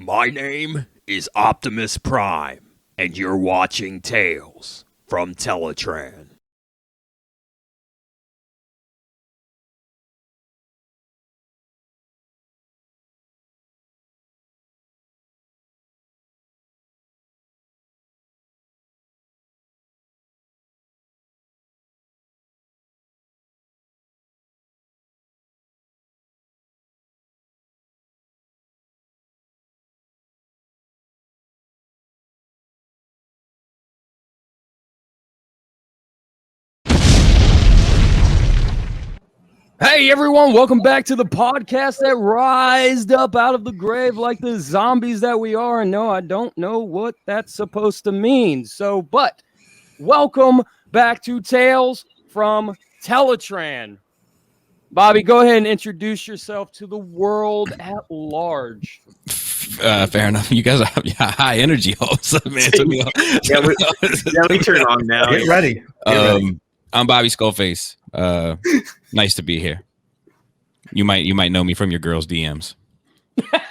My name is Optimus Prime, and you're watching Tales from Teletraan. Hey everyone, welcome back to the podcast that rised up out of the grave like the zombies that we are. And no, I don't know what that's supposed to mean. But welcome back to Tales from Teletraan. Bobby, go ahead and introduce yourself to the world at large. Fair enough. You guys have high energy all of a sudden, man. We turn on now. Get ready. I'm Bobby Skullface. Nice to be here. You might know me from your girls' DMs.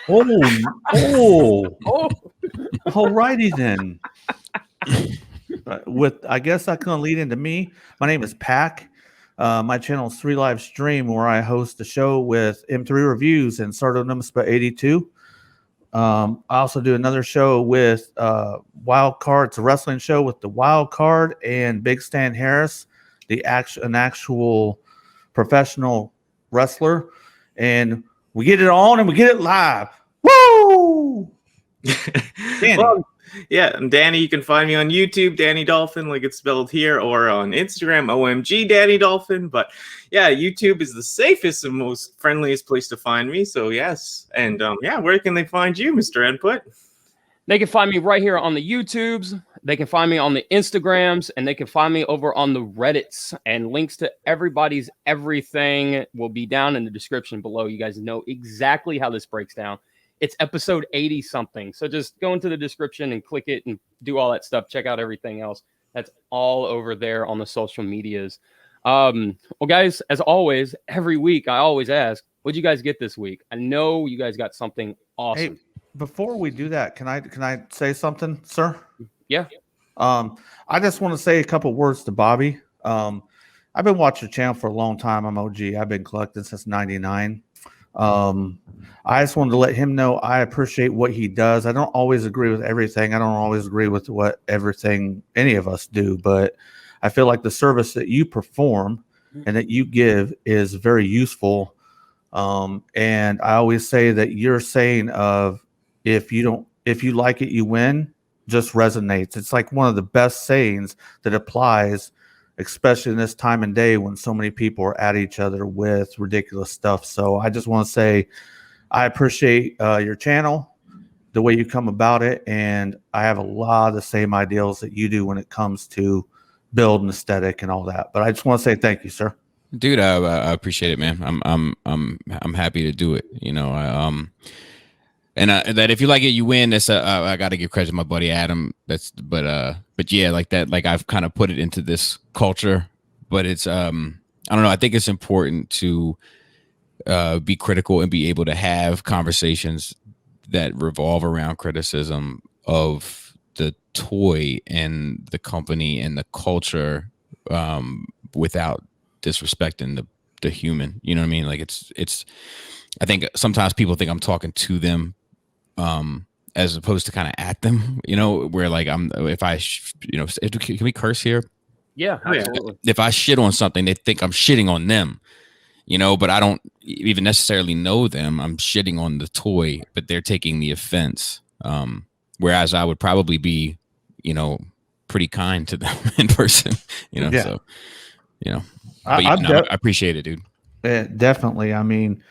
Alrighty then. I guess that's gonna lead into me. My name is Pack. My channel is 3 Live Stream, where I host a show with M3 Reviews and Sardonomus 82. I also do another show with Wild Card. It's a wrestling show with the Wild Card and Big Stan Harris, an actual professional wrestler, and we get it on and we get it live. Woo! Well, yeah, I'm Danny. You can find me on YouTube, Danny Dolphin, like it's spelled here, or on Instagram, OMG Danny Dolphin. But yeah, YouTube is the safest and most friendliest place to find me. So yes, and where can they find you, Mr. Input? They can find me right here on the YouTubes. They can find me on the Instagrams, and they can find me over on the Reddits. And links to everybody's everything will be down in the description below. You guys know exactly how this breaks down. It's episode 80 something. So just go into the description and click it and do all that stuff. Check out everything else. That's all over there on the social medias. Well, guys, as always, every week I always ask, what'd you guys get this week? I know you guys got something awesome. Hey, before we do that, can I say something, sir? Yeah. I just want to say a couple words to Bobby. I've been watching the channel for a long time. I'm OG. I've been collecting since '99. I just wanted to let him know I appreciate what he does. I don't always agree with everything. I don't always agree with what everything any of us do, but I feel like the service that you perform and that you give is very useful. And I always say that your saying of if you like it, you win, just resonates. It's like one of the best sayings that applies, especially in this time and day when so many people are at each other with ridiculous stuff. So I just want to say I appreciate your channel, the way you come about it, and I have a lot of the same ideals that you do when it comes to build and aesthetic and all that. But I just want to say thank you, sir. Dude, I appreciate it, man. I'm happy to do it. You know, that if you like it, you win. That's I got to give credit to my buddy Adam. But yeah, like that. Like I've kind of put it into this culture, but it's I don't know. I think it's important to be critical and be able to have conversations that revolve around criticism of the toy and the company and the culture, without disrespecting the human. You know what I mean? Like it's. I think sometimes people think I'm talking to them, as opposed to kind of at them, you know, where like can we curse here? Yeah, absolutely. If I shit on something, they think I'm shitting on them, you know, but I don't even necessarily know them. I'm shitting on the toy, but they're taking the offense. Whereas I would probably be, you know, pretty kind to them in person, you know, Yeah. So, you know, but I appreciate it, dude. Definitely. I mean,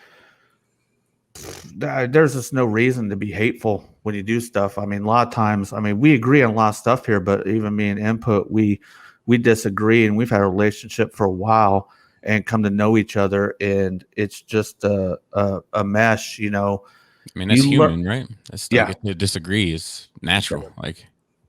there's just no reason to be hateful when you do stuff. I mean, a lot of times, I mean, we agree on a lot of stuff here, but even me and Input, we disagree, and we've had a relationship for a while and come to know each other, and it's just a mesh, you know. I mean, that's human, right? That's to disagree is natural. Like,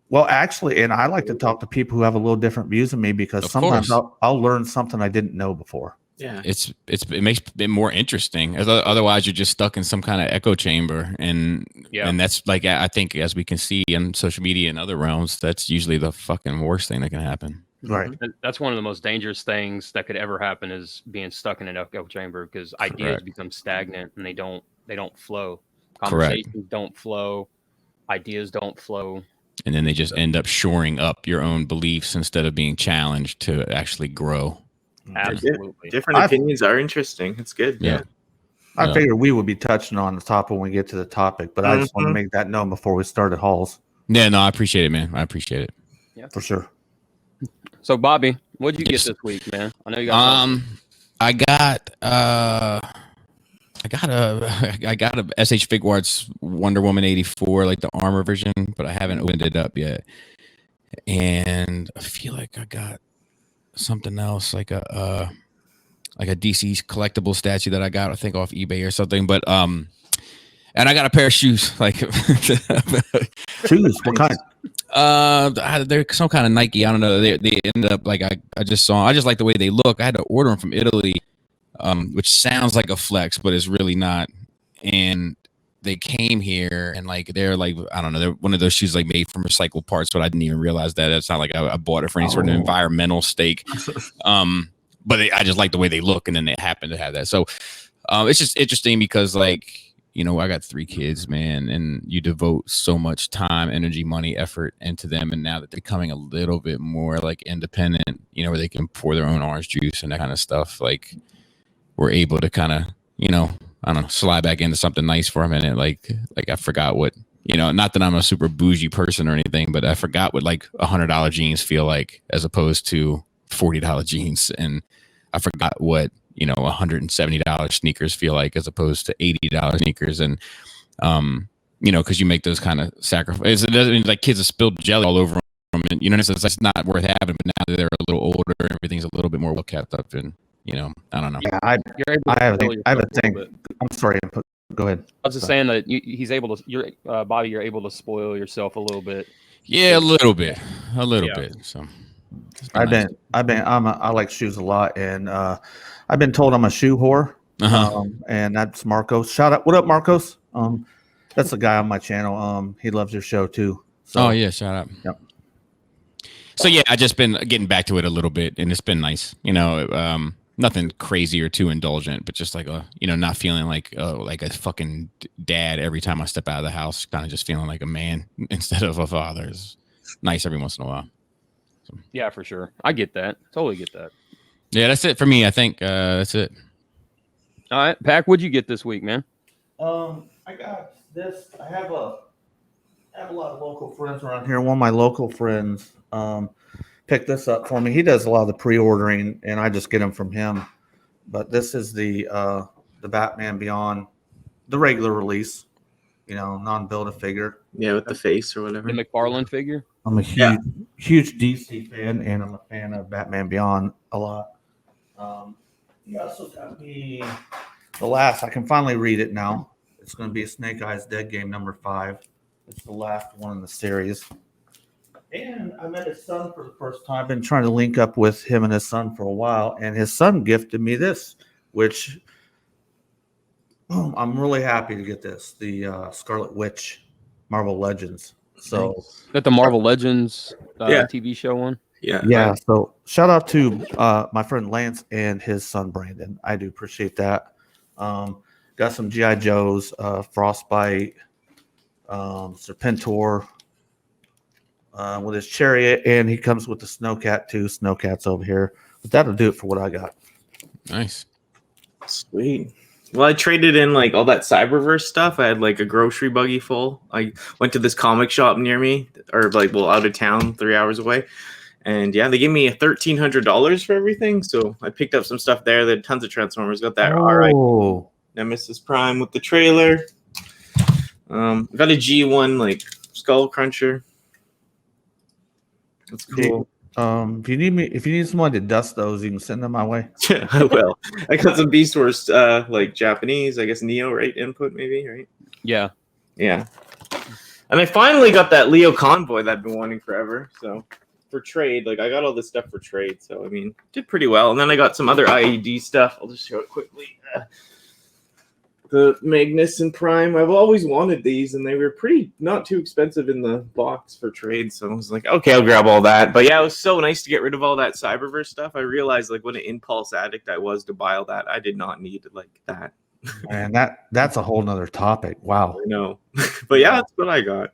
well, actually, and I like to talk to people who have a little different views than me, because sometimes I'll learn something I didn't know before. it makes it more interesting. Otherwise, you're just stuck in some kind of echo chamber, and that's like, I think, as we can see on social media and other realms, that's usually the fucking worst thing that can happen. Right. That's one of the most dangerous things that could ever happen, is being stuck in an echo chamber, because ideas become stagnant and they don't flow. Conversations don't flow. Ideas don't flow. And then they just end up shoring up your own beliefs instead of being challenged to actually grow. Absolutely. Different opinions are interesting. It's good. Yeah. I figured we would be touching on the topic when we get to the topic, but I just want to make that known before we started Halls. Yeah, no, I appreciate it, man. I appreciate it. Yeah, for sure. So, Bobby, what did you get this week, man? I know you got. I got a SH Figuarts Wonder Woman 84, like the armor version, but I haven't opened it up yet. And I feel like I got something else, like a DC collectible statue that I got, I think, off eBay or something. But and I got a pair of shoes, like shoes. What kind? They're some kind of Nike. I don't know. They ended up like I just like the way they look. I had to order them from Italy, which sounds like a flex, but it's really not. And they came here, and like they're like, I don't know, they're one of those shoes like made from recycled parts, but I didn't even realize that. It's not like I bought it for any sort of environmental stake. But I just like the way they look, and then they happen to have that. So it's just interesting because, like, you know, I got 3 kids, man, and you devote so much time, energy, money, effort into them. And now that they're becoming a little bit more like independent, you know, where they can pour their own orange juice and that kind of stuff, like we're able to kind of, you know, I don't know, slide back into something nice for a minute. Like I forgot what, you know, not that I'm a super bougie person or anything, but I forgot what like $100 jeans feel like as opposed to $40 jeans. And I forgot what, you know, $170 sneakers feel like as opposed to $80 sneakers. And, you know, because you make those kind of sacrifices. It doesn't mean like kids have spilled jelly all over them. And, you know, so it's not worth having. But now that they're a little older, everything's a little bit more well kept up. And, you know, I don't know. Yeah, I have a thing. I'm sorry. Go ahead. I was just saying that he's able to, Bobby, you're able to spoil yourself a little bit. Yeah, a little bit. So I like shoes a lot, and I've been told I'm a shoe whore. And that's Marcos. Shout out. What up, Marcos? That's the guy on my channel. He loves your show too. So, shout out. Yep. So yeah, I just been getting back to it a little bit, and it's been nice. You know, nothing crazy or too indulgent, but just like you know, not feeling like a fucking dad every time I step out of the house. Kind of just feeling like a man instead of a father. It's nice every once in a while. So. Yeah, for sure. I get that. Totally get that. Yeah, that's it for me. I think that's it. All right, Pac, what'd you get this week, man? I got this. I have a lot of local friends around here. One of my local friends picked this up for me. He does a lot of the pre-ordering, and I just get them from him. But this is the Batman Beyond, the regular release, you know, non-Build-A-Figure. Yeah, with the face or whatever. The McFarlane figure. I'm a huge DC fan, and I'm a fan of Batman Beyond a lot. He also got me the last. I can finally read it now. It's going to be a Snake Eyes Dead Game number 5. It's the last one in the series. And I met his son for the first time. I've been trying to link up with him and his son for a while, and his son gifted me this, which I'm really happy to get this. The Scarlet Witch Marvel Legends. So is that the Marvel Legends TV show one? Yeah. So shout out to my friend Lance and his son Brandon. I do appreciate that. Got some G.I. Joes, Frostbite, Serpentor with his chariot, and he comes with the Snowcat too. Snowcat's over here. But that'll do it for what I got. Nice. Sweet. Well, I traded in like all that Cyberverse stuff. I had like a grocery buggy full. I went to this comic shop near me, or like, well, out of town, 3 hours away. And yeah, they gave me $1,300 for everything. So I picked up some stuff there. They had tons of Transformers. Got that RI Nemesis Prime with the trailer. Got a G1 like Skull Cruncher. That's cool. If you need someone to dust those, you can send them my way. Yeah, I will. I got some Beast Wars like Japanese, I guess Neo, right? Input maybe, right? Yeah. And I finally got that Leo Convoy that I've been wanting forever. So for trade. Like I got all this stuff for trade, so I mean, did pretty well. And then I got some other IED stuff. I'll just show it quickly. The Magnus and Prime. I've always wanted these, and they were not too expensive in the box for trade. So I was like, okay, I'll grab all that. But yeah, it was so nice to get rid of all that Cyberverse stuff. I realized like what an impulse addict I was to buy all that. I did not need like that. And that's a whole nother topic. Wow. I know. But yeah, that's what I got.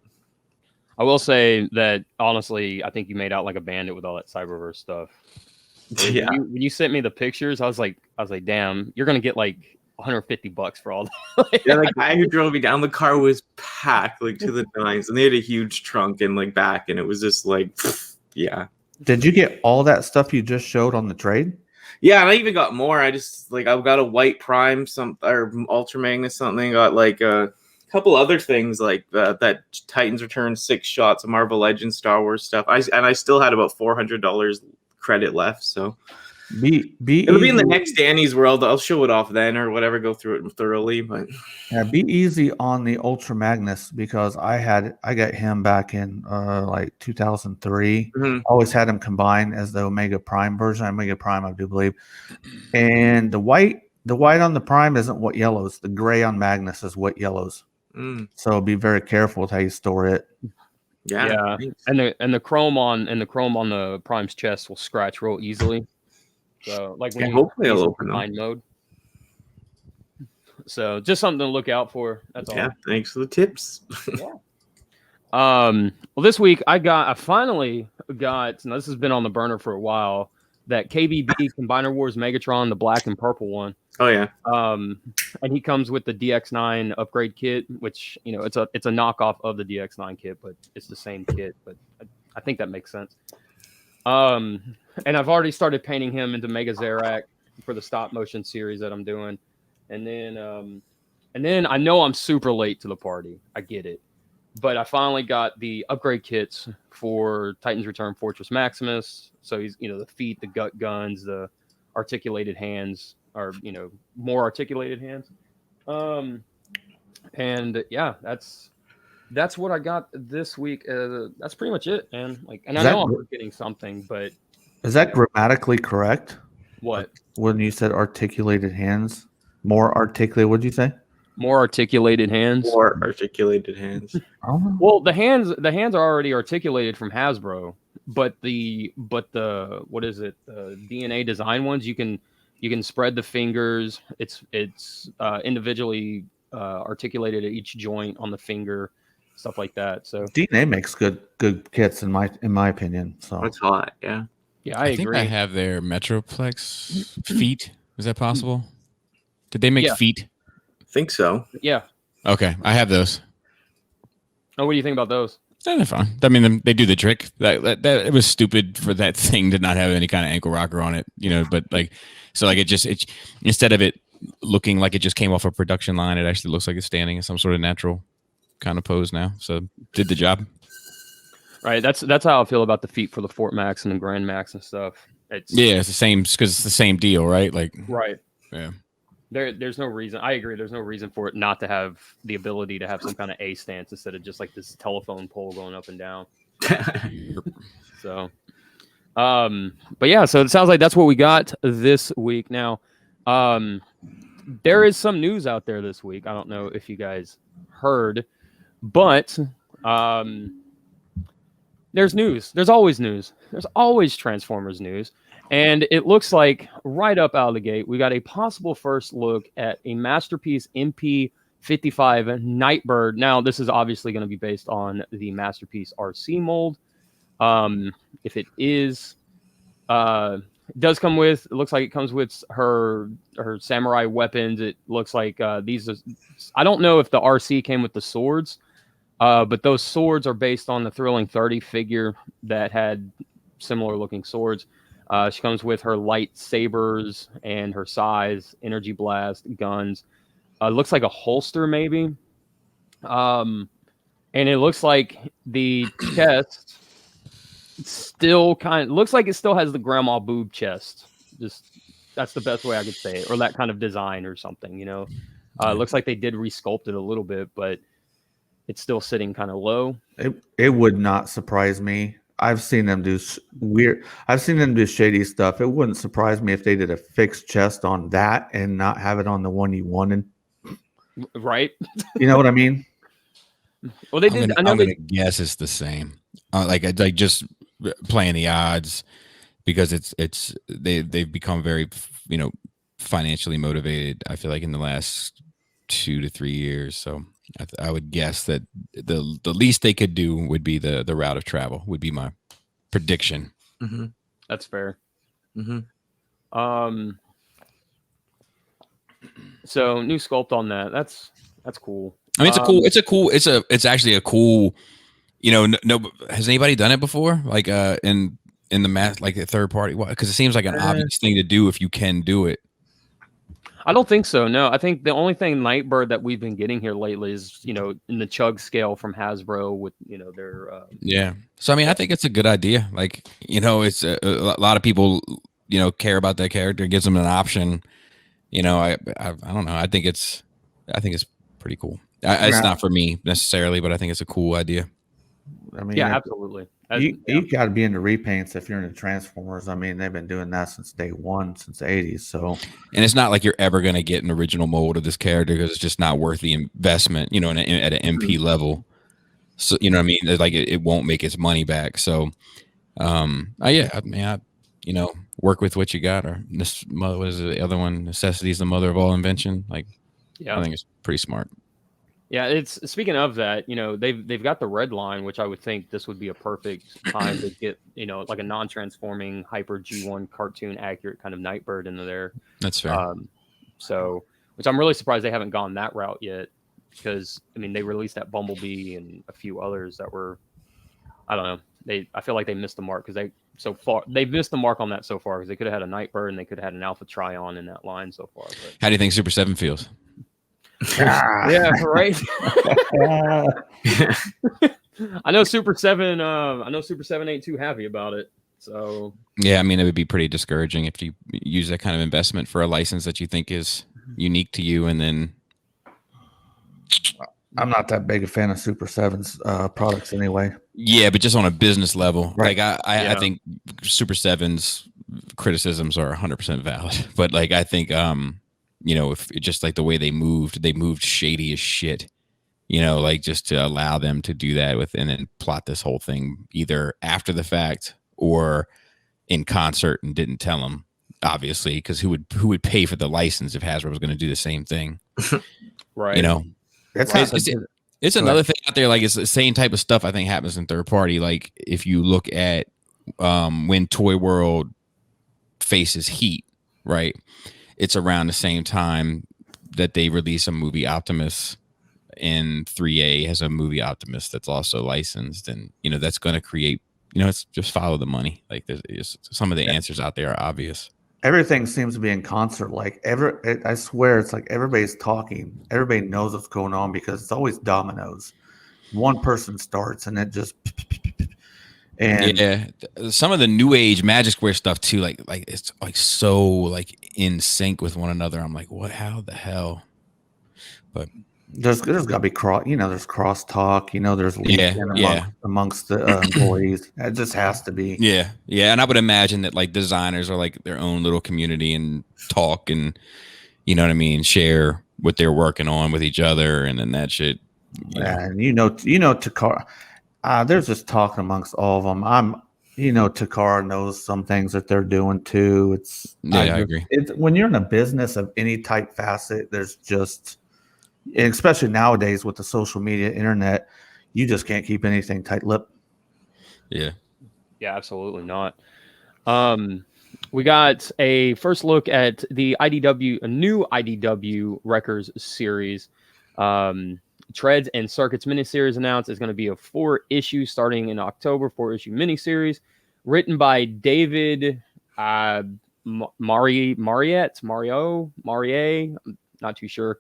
I will say that honestly, I think you made out like a bandit with all that Cyberverse stuff. Yeah. When you sent me the pictures, I was like, damn, you're gonna get like $150 for all that. Yeah, the guy who drove me down, the car was packed like to the nines, and they had a huge trunk and like back, and it was just like, yeah. Did you get all that stuff you just showed on the trade? Yeah, and I even got more. I got a white Prime, or Ultra Magnus something. Got like a couple other things like that Titans Return 6 shots of Marvel Legends, Star Wars stuff. I still had about $400 credit left, so. It'll be in the next Danny's World. I'll show it off then or whatever, go through it thoroughly. But yeah, be easy on the Ultra Magnus because I got him back in like 2003. Mm-hmm. Always had him combined as the Omega Prime version. Omega Prime, I do believe. And the white on the Prime isn't what yellows. The gray on Magnus is what yellows. So be very careful with how you store it. Yeah. And the chrome on the Prime's chest will scratch real easily. So, like when hopefully it'll open mind mode. So, just something to look out for. That's all. Yeah, thanks for the tips. Yeah. Well, this week I finally got. Now, this has been on the burner for a while. That KBB Combiner Wars Megatron, the black and purple one. Oh yeah. And he comes with the DX9 upgrade kit, which it's a knockoff of the DX9 kit, but it's the same kit. But I think that makes sense. And I've already started painting him into Mega Zarak for the stop motion series that I'm doing. And then I know I'm super late to the party. I get it. But I finally got the upgrade kits for Titans Return Fortress Maximus. So he's, the feet, the gut guns, the articulated hands, or, more articulated hands. And yeah, that's what I got this week. That's pretty much it, man. And I know I'm forgetting something, but is that grammatically correct? What? When you said articulated hands, more articulated. What did you say? More articulated hands. More articulated hands. Oh. Well, the hands are already articulated from Hasbro, but the what is it? The DNA design ones you can spread the fingers. It's individually articulated at each joint on the finger. Stuff like that. So DNA makes good kits in my opinion. So that's hot. Yeah. Yeah, I agree. think I have their Metroplex feet. Is that possible? Did they make feet? I think so. Yeah. Okay, I have those. Oh, what do you think about those? They're fine. I mean, they do the trick. That it was stupid for that thing to not have any kind of ankle rocker on it, But it instead of it looking like it just came off a production line, it actually looks like it's standing in some sort of natural kind of pose now. So did the job. Right. That's how I feel about the feet for the Fort Max and the Grand Max and stuff. It's the same because it's the same deal, right? Right. Yeah. There's no reason. I agree. There's no reason for it not to have the ability to have some kind of A stance instead of just like this telephone pole going up and down. So, but yeah. So it sounds like that's what we got this week. Now, there is some news out there this week. I don't know if you guys heard, but there's news. There's always news. There's always Transformers news. And it looks like right up out of the gate, we got a possible first look at a Masterpiece MP55 Nightbird. Now, this is obviously going to be based on the Masterpiece RC mold. If it is, it does come with, it looks like it comes with her samurai weapons. It looks like these are, I don't know if the RC came with the swords, but those swords are based on the Thrilling 30 figure that had similar looking swords. She comes with her lightsabers and her size, energy blast, guns. Looks like a holster maybe. And it looks like the chest still looks like it still has the grandma boob chest. Just that's the best way I could say it, or that kind of design or something, It looks like they did resculpt it a little bit, but it's still sitting kind of low. It would not surprise me I've seen them do weird. I've seen them do shady stuff. It wouldn't surprise me if they did a fixed chest on that and not have it on the one you wanted. Right? You know what I mean? Well, they did. I know I'm they. gonna guess it's the same. Like just playing the odds because they've become very financially motivated. I feel like in the last 2 to 3 years. So I would guess that the least they could do would be the route of travel. Would be my prediction. Mm-hmm. That's fair. Mm-hmm. So new sculpt on that. That's cool. I mean, it's actually a cool. No, has anybody done it before? Like in the math, like a third party? Because it seems like an obvious thing to do if you can do it. I don't think so. No, I think the only thing Nightbird that we've been getting here lately is in the chug scale from Hasbro with their yeah. So I mean, I think it's a good idea. Like it's a lot of people care about that character. It gives them an option. I don't know. I think it's pretty cool. It's not for me necessarily, but I think it's a cool idea. I mean, yeah, absolutely. You got to be into repaints if you're into Transformers. I mean, they've been doing that since day one, since the 80s. So, and it's not like you're ever going to get an original mold of this character because it's just not worth the investment, at an MP level. So, you know what I mean? It's like it won't make its money back. So, yeah, I mean, work with what you got. Or what is the other one? Necessity is the mother of all invention. Like, yeah, I think it's pretty smart. Yeah, it's speaking of that, they've got the red line, which I would think this would be a perfect time to get, like a non-transforming hyper G1 cartoon accurate kind of Nightbird into there. That's fair. So, which I'm really surprised they haven't gone that route yet, because I mean they released that Bumblebee and a few others that were, I don't know, I feel like they missed the mark because they've missed the mark on that so far because they could have had a Nightbird and they could have had an Alpha Trion in that line so far. But. How do you think Super 7 feels? Yeah, right. I know Super 7 ain't too happy about it. So yeah, I mean it would be pretty discouraging if you use that kind of investment for a license that you think is unique to you, and then I'm not that big a fan of Super 7's products anyway. Yeah, but just on a business level, right. Like I think Super 7's criticisms are 100% valid, but like I think if it just like the way they moved shady as shit, like just to allow them to do that and then plot this whole thing either after the fact or in concert and didn't tell them, obviously, because who would pay for the license if Hasbro was going to do the same thing, right? It's another thing out there. Like it's the same type of stuff I think happens in third party. Like if you look at when Toy World faces Heat, right? It's around the same time that they release a movie Optimus, and 3A has a movie Optimus that's also licensed, and that's going to create. It's just follow the money. Like there's some of the answers out there are obvious. Everything seems to be in concert. Like I swear, it's like everybody's talking. Everybody knows what's going on because it's always dominoes. One person starts, and it just. And yeah, some of the new age Magic Square stuff too, like it's like so like in sync with one another. I'm like, what? How the hell? But there's got to be there's cross talk. There's amongst the employees. It just has to be. Yeah, and I would imagine that like designers are like their own little community and talk and share what they're working on with each other, and then that shit. And Takara. There's just talk amongst all of them. Takara knows some things that they're doing too. I agree. It's when you're in a business of any type facet, there's just, and especially nowadays with the social media, internet, you just can't keep anything tight-lipped. Yeah, absolutely not. We got a first look at the a new IDW Wreckers series. Treads and Circuits miniseries announced is going to be a 4-issue starting in October, 4-issue miniseries written by David Marie, I'm not too sure,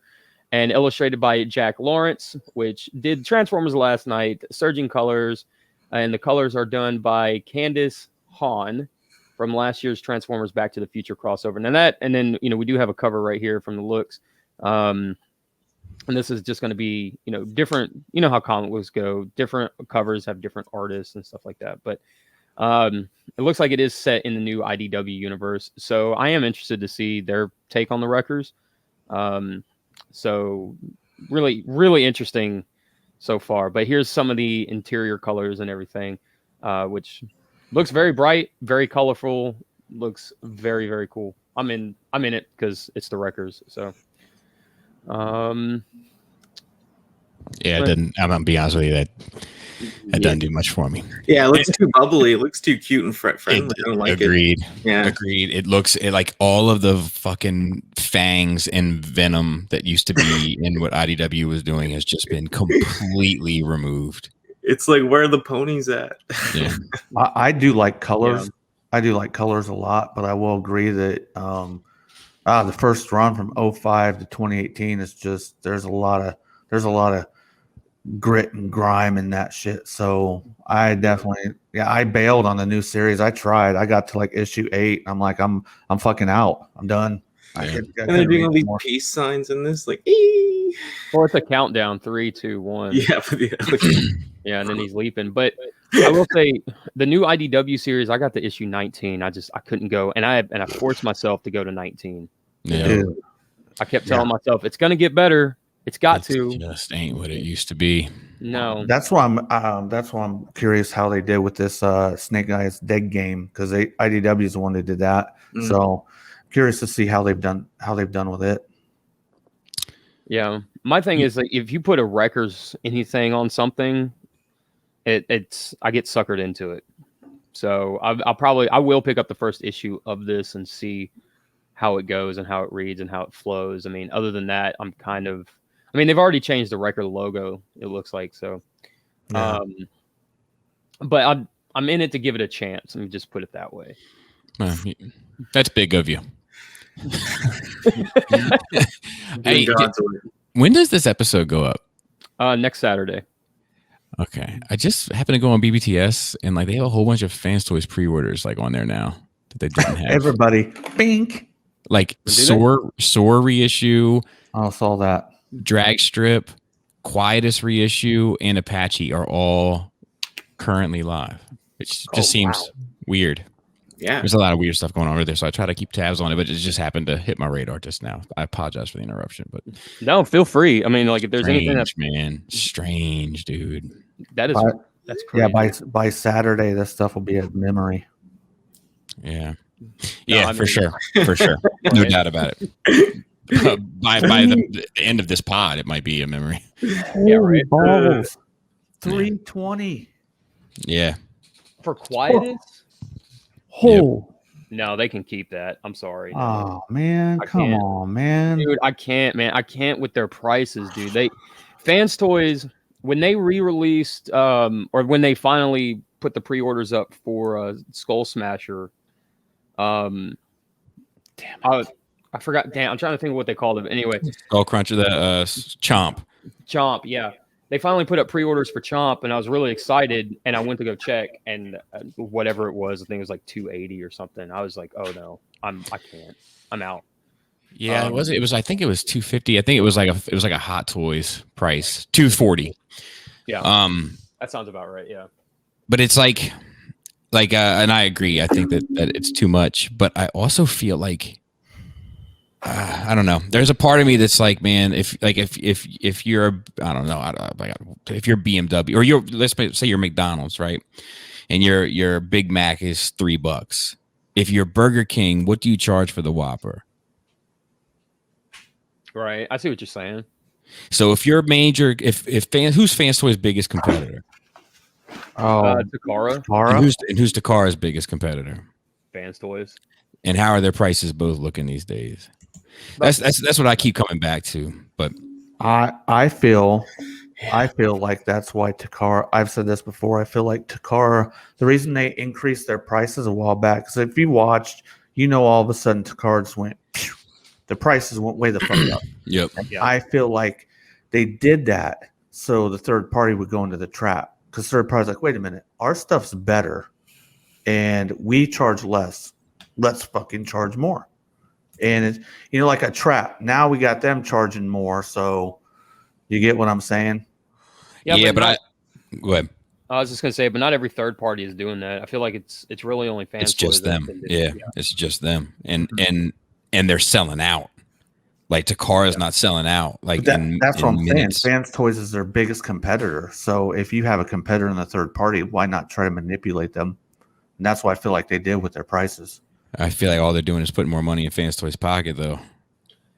and illustrated by Jack Lawrence, which did Transformers Last Night, Surging Colors, and the colors are done by Candace Hahn from last year's Transformers Back to the Future crossover. And then we do have a cover right here from the looks. And this is just going to be, different, how comic books go. Different covers have different artists and stuff like that. But It looks like it is set in the new IDW universe, so I am interested to see their take on the Wreckers. So really, really interesting so far. But here's some of the interior colors and everything, which looks very bright, very colorful. Looks very, very cool. I'm in it because it's the Wreckers. So, Yeah, it didn't. I'm gonna be honest with you. That doesn't do much for me. Yeah, it looks too bubbly. It looks too cute and friendly. I don't like Agreed. it. Yeah. Agreed. It looks like all of the fucking fangs and venom that used to be in what IDW was doing has just been completely removed. It's like, where are the ponies at? Yeah. I do like colors. Yeah. I do like colors a lot, but I will agree that the first run from 05 to 2018 is just there's a lot of grit and grime in that shit. So I definitely I bailed on the new series. I tried. I got to like issue 8. I'm like, I'm fucking out. I'm done. Yeah. And they're doing all these peace signs in this, like, ee. Or it's a countdown, 3, 2, 1. Yeah, Yeah, and then he's leaping. But I will say the new IDW series, I got to issue 19. I couldn't go, and I forced myself to go to 19. Yeah. Dude. I kept telling myself it's gonna get better. It's got to. Just ain't what it used to be. No. That's why I'm curious how they did with this Snake Eyes Dead game, because IDW is the one that did that. Mm. So curious to see how they've done with it. Yeah. My thing is that if you put a Wreckers anything on something, I get suckered into it. So I will pick up the first issue of this and see how it goes and how it reads and how it flows. I mean, other than that, they've already changed the Wrecker logo, it looks like. So, Yeah. but I'm in it to give it a chance. Let me just put it that way. That's big of you. Hey, God's order. when does this episode go up? Next Saturday. Okay, I just happened to go on BBTS and like they have a whole bunch of Fans Toys pre-orders like on there now that they didn't have. Everybody, bink. Like Do they? Soar reissue, I saw that. Drag Strip, Quietus reissue, and Apache are all currently live. It just seems weird. Yeah. There's a lot of weird stuff going on over there, so I try to keep tabs on it, but it just happened to hit my radar just now. I apologize for the interruption, but No, feel free. I mean, like if there's anything strange, dude. that's crazy. Yeah, by Saturday, this stuff will be a memory. Yeah, I for mean- sure, no doubt about it. By the end of this pod, it might be a memory. Yeah, right. Balls. 320. Yeah, For Quietus? Oh, No, they can keep that. I'm sorry. oh man, I come can't. on, man. Dude, I can't, man. I can't with their prices, dude. Fans Toys, when they re-released, or when they finally put the pre-orders up for Skull Smasher, I forgot. Damn, I'm trying to think of what they called it. Anyway, Skull Cruncher, the Chomp. Chomp, yeah. They finally put up pre-orders for Chomp, and I was really excited. And I went to go check, and whatever it was, I think it was like 280 or something. I was like, "Oh no, I can't. I'm out." Yeah, it was. It was. I think it was 250. I think it was like a Hot Toys price, 240. Yeah, that sounds about right. Yeah, but it's like, and I agree. I think that it's too much. But I also feel like, I don't know. There's a part of me that's like, man, if you're, I don't know, if you're BMW or let's say you're McDonald's, right? And your Big Mac is $3. If you're Burger King, what do you charge for the Whopper? right. I see what you're saying. So if you're major, who's Fans Toys' biggest competitor? Takara, And who's Takara's biggest competitor? Fans Toys. And how are their prices both looking these days? That's what I keep coming back to. But I feel like that's why Takara. I've said this before. I feel like Takara. The reason they increased their prices a while back, because if you watched, all of a sudden Takara just went. Phew, the prices went way the fuck up. Yep. Yeah. I feel like they did that so the third party would go into the trap, because third party's like, wait a minute, our stuff's better, and we charge less. Let's fucking charge more. And it's like a trap. Now we got them charging more, so you get what I'm saying? Yeah, but go ahead. I was just gonna say, but not every third party is doing that. I feel like it's really only fans. It's just them. Yeah, it's just them, and they're selling out. Like Takara is not selling out. Like that's what I'm minutes. saying. Fans Toys is their biggest competitor. So if you have a competitor in the third party, why not try to manipulate them? And that's what I feel like they did with their prices. I feel like all they're doing is putting more money in Fans Toys' pocket, though.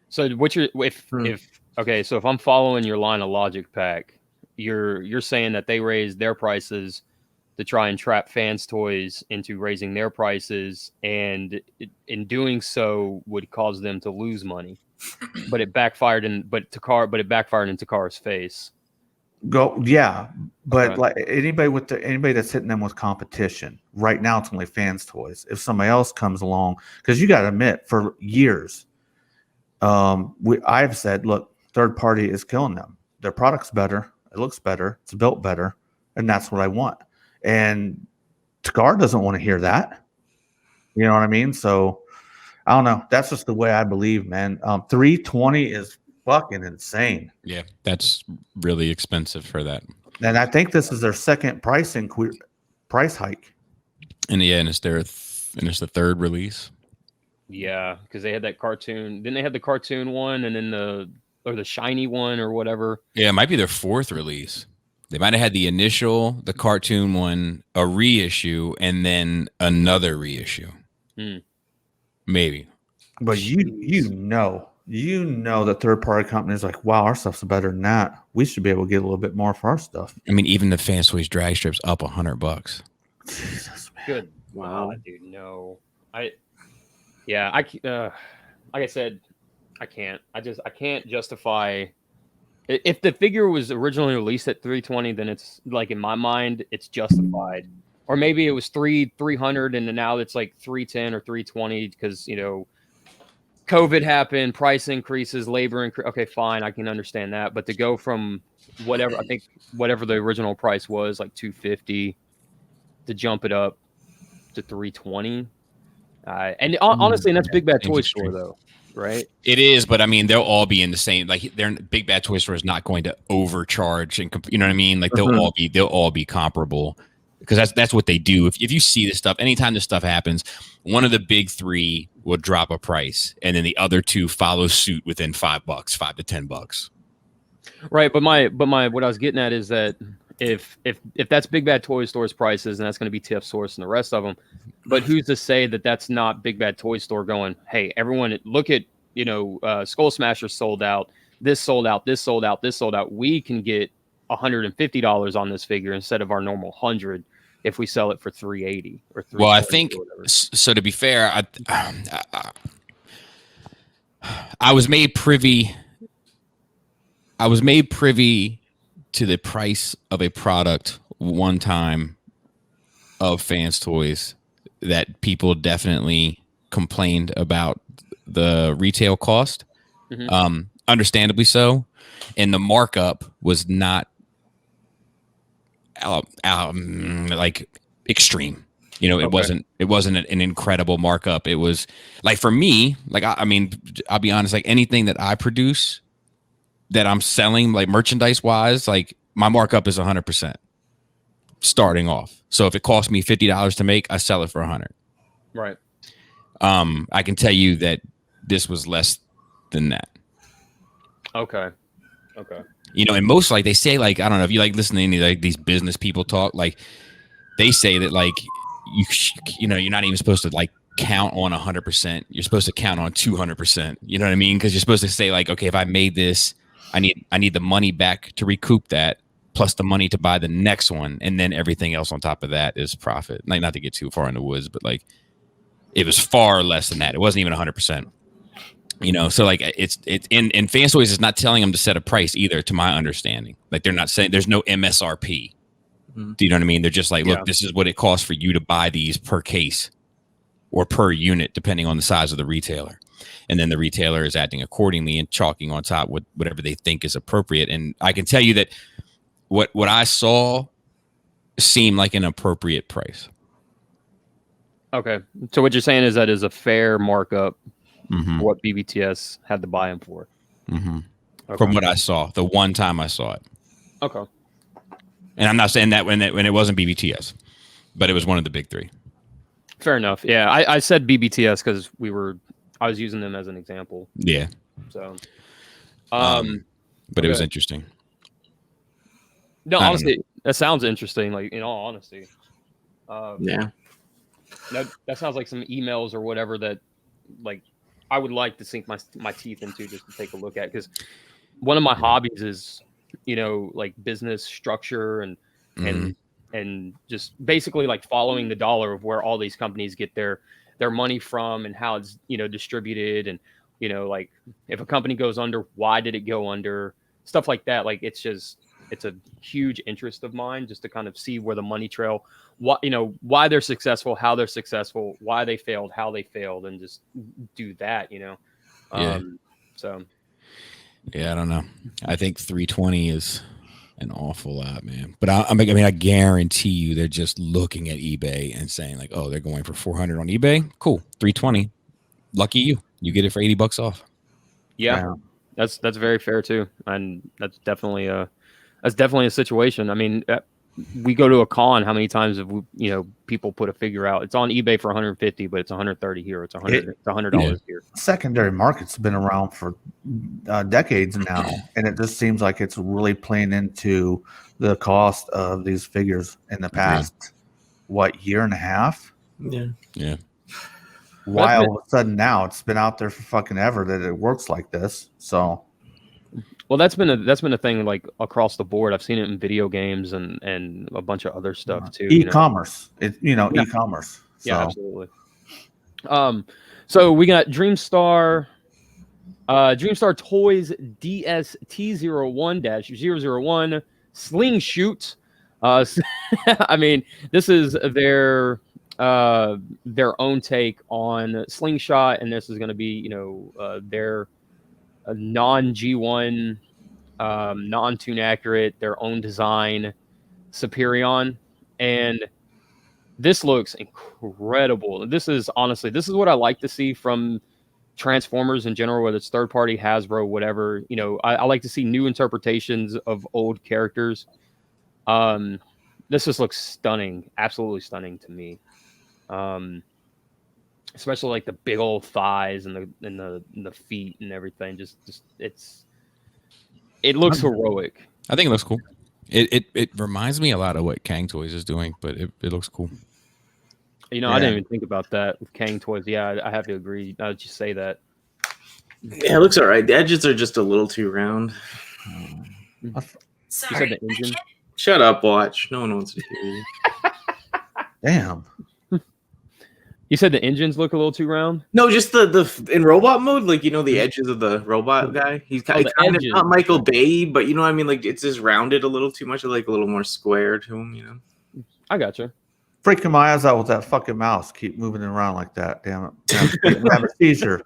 So what you're so if I'm following your line of logic, Pack, you're saying that they raised their prices to try and trap Fans Toys into raising their prices, and in doing so would cause them to lose money. But it backfired in Takara's face. But okay. Like anybody that's hitting them with competition right now, it's only Fans Toys. If somebody else comes along, because you got to admit, for years, I've said, look, third party is killing them. Their product's better, it looks better, it's built better, and that's what I want. And Takara doesn't want to hear that. You know what I mean? So I don't know. That's just the way I believe, man. $320 is fucking insane. Yeah, that's really expensive for that. And I think this is their second price hike. And it's the third release. Yeah, because they had that cartoon. Then they had the cartoon one, and then the shiny one or whatever. Yeah, it might be their fourth release. They might have had the cartoon one, a reissue, and then another reissue. Maybe. But you know the third party company is like, wow, our stuff's better than that. We should be able to get a little bit more for our stuff. I mean, even the Fans Toys drag strip's up $100. Jesus, man. Good. Wow, dude. No, like I said, I can't. I can't justify. If the figure was originally released at $320, then it's like, in my mind, it's justified. Or maybe it was $300 and now it's like $310 or $320 because, COVID happened, price increases, labor okay, fine, I can understand that. But to go from whatever the original price was, like $250, to jump it up to $320, and honestly, and that's Big Bad Toy Store though, right? It is, but I mean, they'll all be in the same. Like, Big Bad Toy Store is not going to overcharge, and you know what I mean. Like they'll all be comparable. Because that's what they do. If you see this stuff, anytime this stuff happens, one of the big three will drop a price, and then the other two follow suit within $5, $5 to $10. Right, but what I was getting at is that if that's Big Bad Toy Store's prices, and that's going to be TF Source and the rest of them, but who's to say that that's not Big Bad Toy Store going, hey, everyone, look at Skull Smasher sold out, this sold out, this sold out, this sold out. We can get $150 on this figure instead of our normal $100 if we sell it for $380 or $340. Well, I think so. To be fair, I was made privy. To the price of a product one time of Fans Toys that people definitely complained about the retail cost. Understandably so, and the markup was not like extreme. It wasn't an incredible markup. It was like, for me, like I mean, I'll be honest, like anything that I produce that I'm selling, like merchandise wise, like my markup is 100% starting off. So if it costs me $50 to make, I sell it for $100. Right. I can tell you that this was less than that. Okay. And most, like, they say, like, I don't know if you like listen to any like these business people talk, like they say that, like, you're not even supposed to like count on 100%. You're supposed to count on 200%. You know what I mean? Because you're supposed to say, like, okay, if I made this, I need the money back to recoup that, plus the money to buy the next one, and then everything else on top of that is profit. Like, not to get too far in the woods, but like it was far less than that. It wasn't even 100%. So like it's in Fans Toys is not telling them to set a price either, to my understanding. Like, they're not saying, there's no MSRP. Do you know what I mean? They're just like, look, this is what it costs for you to buy these per case or per unit, depending on the size of the retailer. And then the retailer is acting accordingly and chalking on top with whatever they think is appropriate. And I can tell you that what I saw seemed like an appropriate price. Okay. So what you're saying is that is a fair markup for what BBTS had to buy them for. Okay. From what I saw, the one time I saw it. Okay. And I'm not saying that when it wasn't BBTS, but it was one of the big three. Fair enough. Yeah, I said BBTS because I was using them as an example. Yeah. So, but it was interesting. No, honestly, that sounds interesting. Like, in all honesty, Yeah. that sounds like some emails or whatever that, like, I would like to sink my teeth into just to take a look at, because one of my hobbies is, like business structure and just basically like following the dollar of where all these companies get their money from and how it's distributed, and like if a company goes under, why did it go under, stuff like that. Like, it's a huge interest of mine just to kind of see where the money trail, why they're successful, how they're successful, why they failed, how they failed, and just do that. So yeah, I don't know. I think 320 is an awful lot, man. But I mean, I guarantee you they're just looking at eBay and saying like, oh, they're going for 400 on eBay. Cool. 320. Lucky you. You get it for $80 off. Yeah. That's very fair too. And that's definitely a situation. I mean, we go to a con. How many times have people put a figure out? It's on eBay for 150, but it's 130 here. It's $100 here. Secondary market's been around for decades now, and it just seems like it's really playing into the cost of these figures in the past, year and a half? Yeah. Why all of a sudden now it's been out there for fucking ever that it works like this? So. Well, that's been a thing like across the board. I've seen it in video games and a bunch of other stuff too. E-commerce, e-commerce. So. Yeah, absolutely. So we got Dreamstar Toys DST01-001 Sling Shoot. I mean, this is their own take on Slingshot, and this is going to be their non-G1, non-tune accurate, their own design Superion, and this looks incredible. This is what I like to see from Transformers in general, whether it's third party, Hasbro, whatever. I like to see new interpretations of old characters. This just looks stunning, absolutely stunning to me. Especially like the big old thighs and the feet and everything. Just it looks heroic. I think it looks cool. It reminds me a lot of what Kang Toys is doing, but it looks cool. I didn't even think about that with Kang Toys. Yeah, I have to agree. Now that you say that. Yeah, it looks all right. The edges are just a little too round. Sorry. You said the engine? Shut up, Watch. No one wants to hear you. Damn. You said the engines look a little too round? No, just the in robot mode, like the edges of the robot guy. He's kind of not Michael Bay, but you know what I mean. Like it's just rounded a little too much, like a little more square to him. I gotcha. Freaking my eyes out with that fucking mouse. Keep moving it around like that. Damn it! Have a seizure.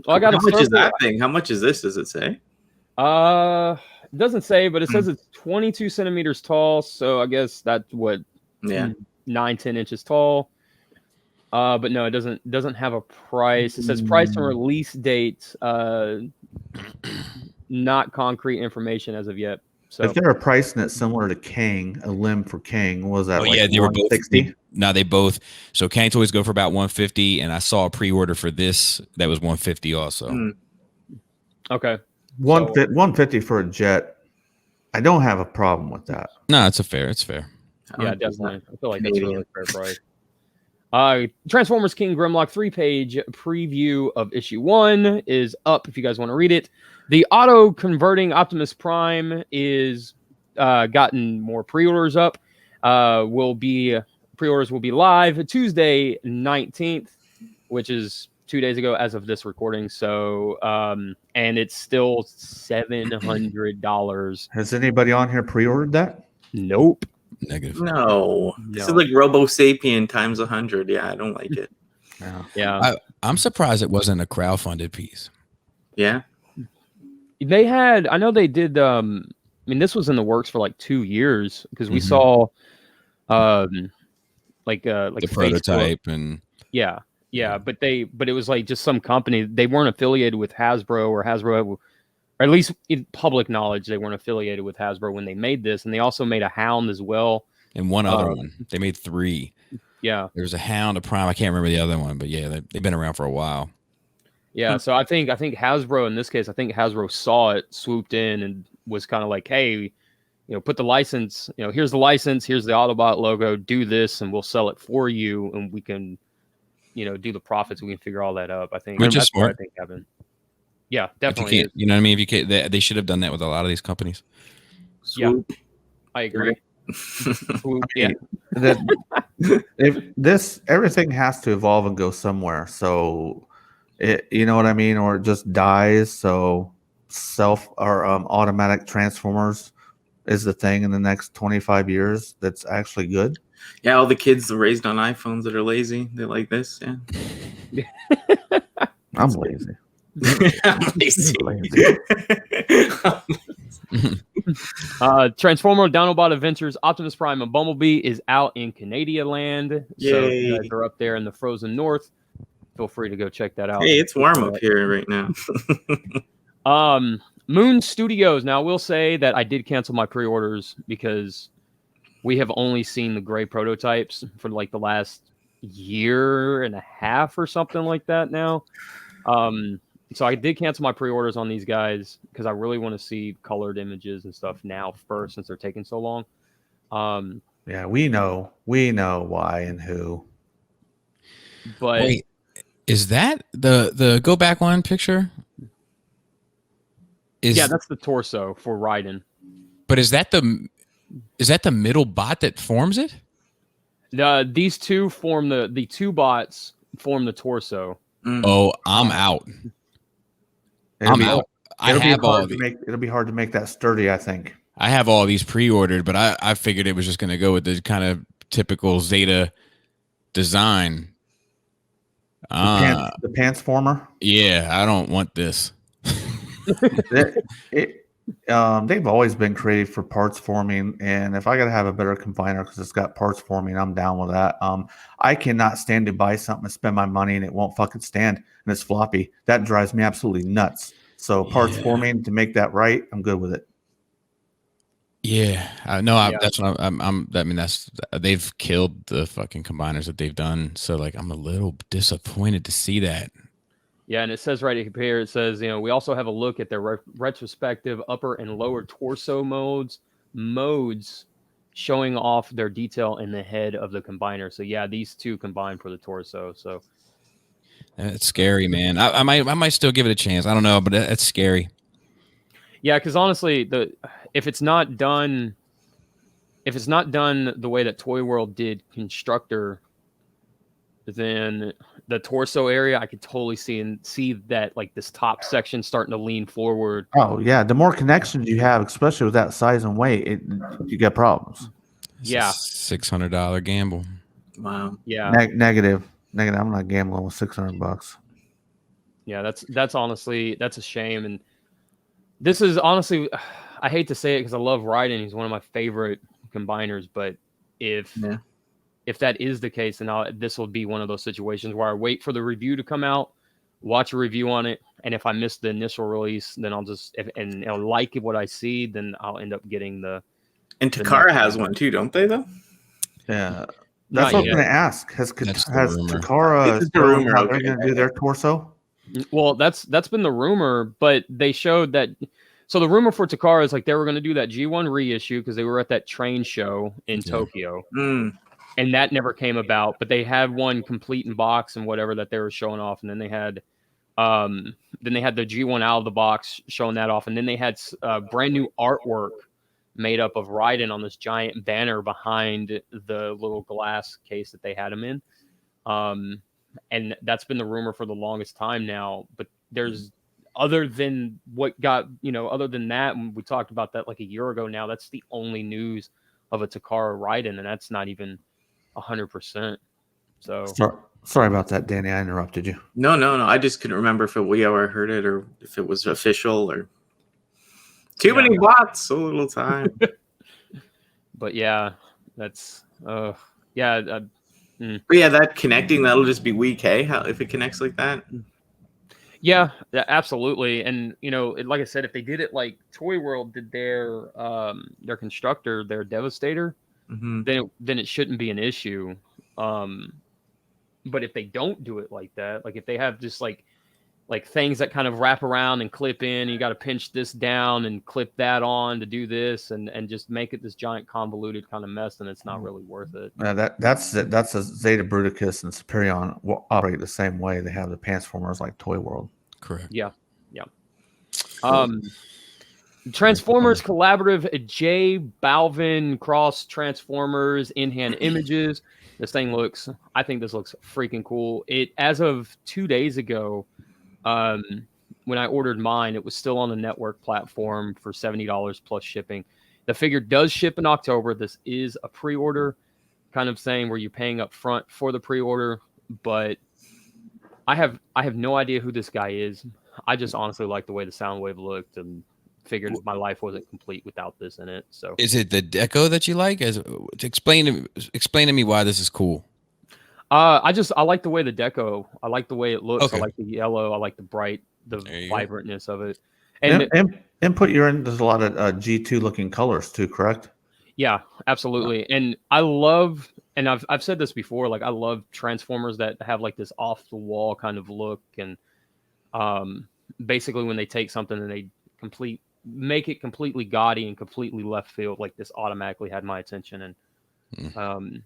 I got. How much is that thing? How much is this? Does it say? It doesn't say, but it says it's 22 centimeters tall. So I guess that's what. Yeah, 9-10 inches tall. But no, it doesn't have a price. It says price and release date. Not concrete information as of yet. So if they're a pricing it similar to Kang, a limb for Kang, what was that? Yeah, they were both 60. They both. So Kang Toys go for about 150, and I saw a pre-order for this that was 150 also. Okay, 150 for a jet. I don't have a problem with that. No, it's fair. Yeah, definitely. I feel like that's really a fair price. Transformers King Grimlock 3-page preview of issue 1 is up if you guys want to read it. The auto converting Optimus Prime is gotten more pre-orders up. Pre-orders will be live Tuesday 19th, which is 2 days ago as of this recording. So and it's still $700. Has anybody on here pre-ordered that? Nope. Negative. No. This is like Robo Sapien times 100. Yeah, I don't like it. Yeah. I'm surprised it wasn't a crowdfunded piece. Yeah. They had, I know they did, this was in the works for like 2 years because we saw like the prototype Facebook. And yeah, but it was like just some company. They weren't affiliated with Hasbro or at least in public knowledge, they weren't affiliated with Hasbro when they made this, and they also made a Hound as well. And one other one. They made 3. Yeah, There's a Hound, a Prime. I can't remember the other one, but yeah, they've been around for a while. yeah. So I think Hasbro in this case, I think Hasbro saw it, swooped in, and was kind of like, hey, put the license. Here's the license. Here's the Autobot logo. Do this, and we'll sell it for you, and we can, do the profits. We can figure all that up. I think Which is that's smart. what I think happened. Yeah, But definitely. you can't, you know what I mean? If you can't, they should have done that with a lot of these companies. Swoop. Yeah, I agree. Swoop, yeah. If everything has to evolve and go somewhere, so you know what I mean, or it just dies. So self or automatic transformers is the thing in the next 25 years. That's actually good. Yeah, all the kids raised on iPhones that are lazy, they like this. Yeah. I'm lazy. Lazy. Transformer Dinobot Adventures Optimus Prime and Bumblebee is out in Canada land. So if you guys are up there in the frozen north, feel free to go check that out. Hey, it's warm up here right now. Moon Studios. Now I will say that I did cancel my pre-orders because we have only seen the gray prototypes for like the last year and a half or something like that now. So I did cancel my pre-orders on these guys because I really want to see colored images and stuff now first, since they're taking so long. Yeah, we know why and who. But wait, is that the go back one picture? Yeah, that's the torso for Raiden. But is that the middle bot that forms it? These two form the two bots form the torso. Oh, I'm out. I'm out. I have all these. It'll be hard to make that sturdy, I think. I have all these pre-ordered, but I figured it was just going to go with the kind of typical Zeta design. The pants former. Yeah, I don't want this. They've always been created for parts forming, and if I got to have a better combiner because it's got parts forming, I'm down with that. I cannot stand to buy something and spend my money and it won't fucking stand and it's floppy. That drives me absolutely nuts. So parts forming to make that right, I'm good with it. Yeah, that's what I mean, they've killed the fucking combiners that they've done. So like, I'm a little disappointed to see that. Yeah, and it says right here, it says, we also have a look at their retrospective upper and lower torso modes showing off their detail in the head of the combiner. So yeah, these two combine for the torso. So it's scary, man. I might still give it a chance. I don't know, but it's scary. Yeah, because honestly, if it's not done the way that Toy World did Constructor, then the torso area, I could totally see that, like, this top section starting to lean forward. Oh yeah, the more connections you have, especially with that size and weight, you get problems. It's a $600 gamble. Wow. Yeah. Negative. I'm not gambling with $600. Yeah, that's honestly, that's a shame. And this is honestly, I hate to say it because I love Raiden. He's one of my favorite combiners. But if that is the case, then this will be one of those situations where I wait for the review to come out, watch a review on it, and if I miss the initial release, then I'll just like what I see, then I'll end up getting the. And Takara has one too, don't they? Though. Yeah, that's what I'm going to ask. Has Takara how they're going to do their torso? Well, that's been the rumor, but they showed that. So the rumor for Takara is like they were going to do that G1 reissue because they were at that train show in Tokyo. And that never came about, but they had one complete in box and whatever that they were showing off. And then they had the G1 out of the box showing that off. And then they had brand new artwork made up of Raiden on this giant banner behind the little glass case that they had him in. And that's been the rumor for the longest time now, but there's other than that, we talked about that like a year ago now, that's the only news of a Takara Raiden. And that's not even 100%. So sorry about that, Danny. I interrupted you. No. I just couldn't remember if we ever heard it or if it was official or too many bots, so little time. But yeah, that's But yeah, that connecting, that'll just be weak. Hey, if it connects like that. Yeah, absolutely. And like I said, if they did it like Toy World did their constructor, their Devastator, Mm-hmm. then it shouldn't be an issue. But if they don't do it like that, like if they have just like things that kind of wrap around and clip in, and you got to pinch this down and clip that on to do this, and just make it this giant convoluted kind of mess, then it's not really worth it. That's it. That's a Zeta Bruticus and Superion will operate the same way. They have the Transformers like Toy World. Correct. Yeah. Transformers Collaborative J Balvin Cross Transformers in-hand images. I think this looks freaking cool. It, as of 2 days ago, when I ordered mine, it was still on the network platform for $70 plus shipping. The figure does ship in October. This is a pre-order kind of thing where you're paying up front for the pre-order, but I have no idea who this guy is. I just honestly like the way the Soundwave looked and figured my life wasn't complete without this in it. So is it the deco that you like? Explain to me why this is cool. I like the way the deco. I like the way it looks. Okay. I like the yellow. I like the vibrantness of it. And input you're in. There's a lot of G2 looking colors too. Correct? Yeah, absolutely. And I love, and I've said this before, like I love Transformers that have like this off the wall kind of look, and basically when they take something and they make it completely gaudy and completely left field, like this automatically had my attention. And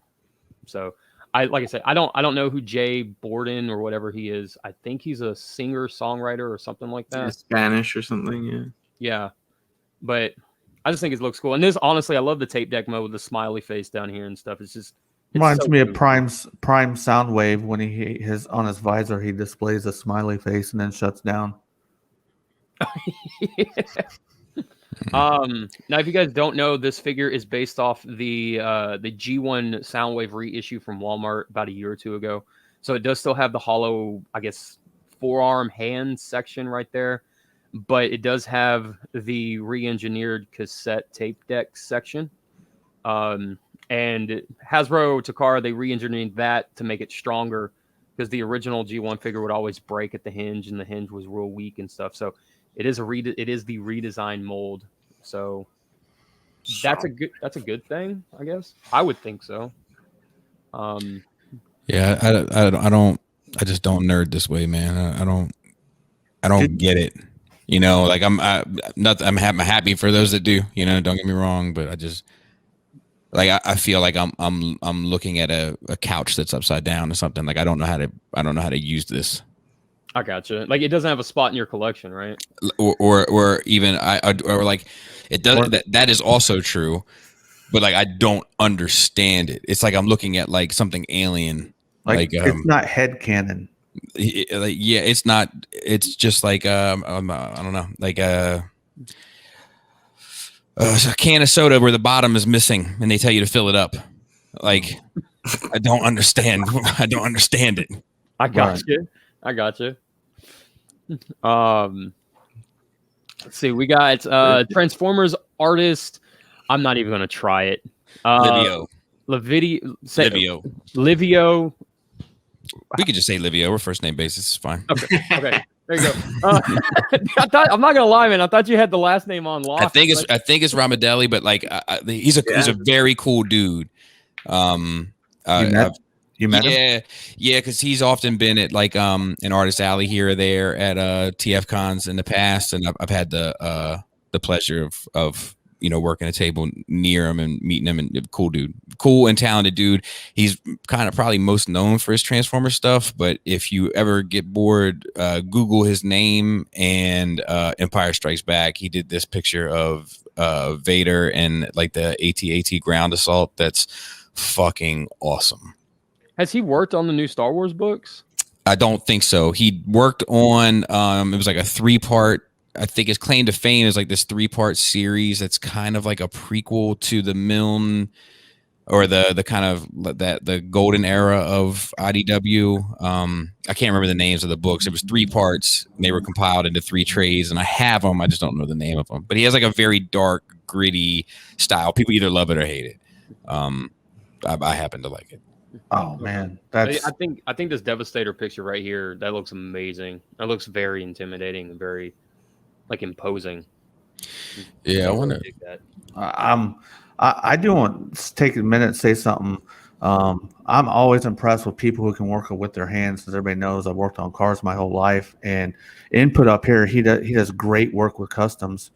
so like I said, I don't know who Jay Borden or whatever he is. I think he's a singer songwriter or something like that. Spanish or something. Yeah, but I just think it looks cool. And this, honestly, I love the tape deck mode with the smiley face down here and stuff. It's reminds so me cool. of Prime Soundwave when he on his visor he displays a smiley face and then shuts down. Now, if you guys don't know, this figure is based off the G1 Soundwave reissue from Walmart about a year or two ago. So it does still have the hollow, I guess, forearm hand section right there, but it does have the re-engineered cassette tape deck section. And Hasbro Takara, they re-engineered that to make it stronger because the original G1 figure would always break at the hinge, and the hinge was real weak and stuff. So it is the redesigned mold. So that's a good thing, I guess. I would think so. Yeah, I just don't nerd this way, man. I don't get it. Like I'm happy for those that do. Don't get me wrong, but I just like I feel like I'm looking at a couch that's upside down or something. Like I don't know how to use this. I gotcha. Like it doesn't have a spot in your collection, right? Or even or like it does. That is also true, but like I don't understand it. It's like I'm looking at like something alien. Like it's not headcanon. Yeah, it's not. It's just like I don't know, like a can of soda where the bottom is missing, and they tell you to fill it up. Like I don't understand. I don't understand it. I got you. Let's see. We got Transformers artist. I'm not even going to try it. Livio. We could just say Livio. We're first name basis. It's fine. Okay. There you go. I'm not gonna lie, man. I thought you had the last name on lock. I think it's Ramadelli, but like he's a very cool dude. You met him? Yeah, because he's often been at like an Artist Alley here or there at TF Cons in the past, and I've had the pleasure of working a table near him and meeting him. And cool dude, cool and talented dude. He's kind of probably most known for his Transformer stuff, but if you ever get bored, Google his name and Empire Strikes Back. He did this picture of Vader and like the AT-AT ground assault. That's fucking awesome. Has he worked on the new Star Wars books? I don't think so. He worked on it was like a 3-part. I think his claim to fame is like this 3-part series that's kind of like a prequel to the Milne or the kind of the golden era of IDW. I can't remember the names of the books. It was 3 parts. And they were compiled into 3 trays, and I have them. I just don't know the name of them. But he has like a very dark, gritty style. People either love it or hate it. I happen to like it. Oh man, I think this Devastator picture right here, that looks amazing. That looks very intimidating and very like imposing. Yeah, I want to. dig that. I do want to take a minute to say something. I'm always impressed with people who can work with their hands. As everybody knows, I've worked on cars my whole life, and Input up here, he does great work with customs.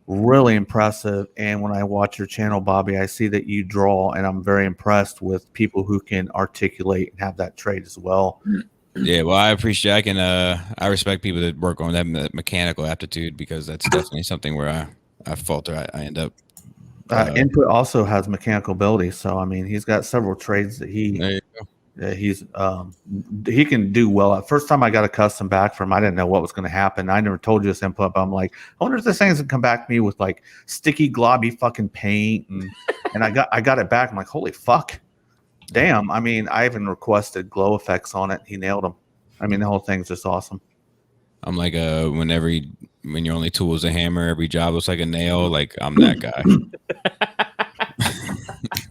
Really impressive. And when I watch your channel, Bobby, I see that you draw, and I'm very impressed with people who can articulate and have that trait as well. Yeah, well, I appreciate. I respect people that work on that mechanical aptitude, because that's definitely something where I falter. I end up. Input also has mechanical ability, so I mean, he's got several trades that There you go. he can do well. At first time I got a custom back from, I didn't know what was going to happen. I never told you this, Input, but I'm like, I wonder if this thing's gonna come back to me with like sticky, globby fucking paint, and I got it back. I'm like, holy fuck, damn. I mean, I even requested glow effects on it. He nailed them. I mean, the whole thing's just awesome. I'm like, when your only tool is a hammer, every job looks like a nail. Like, I'm that guy.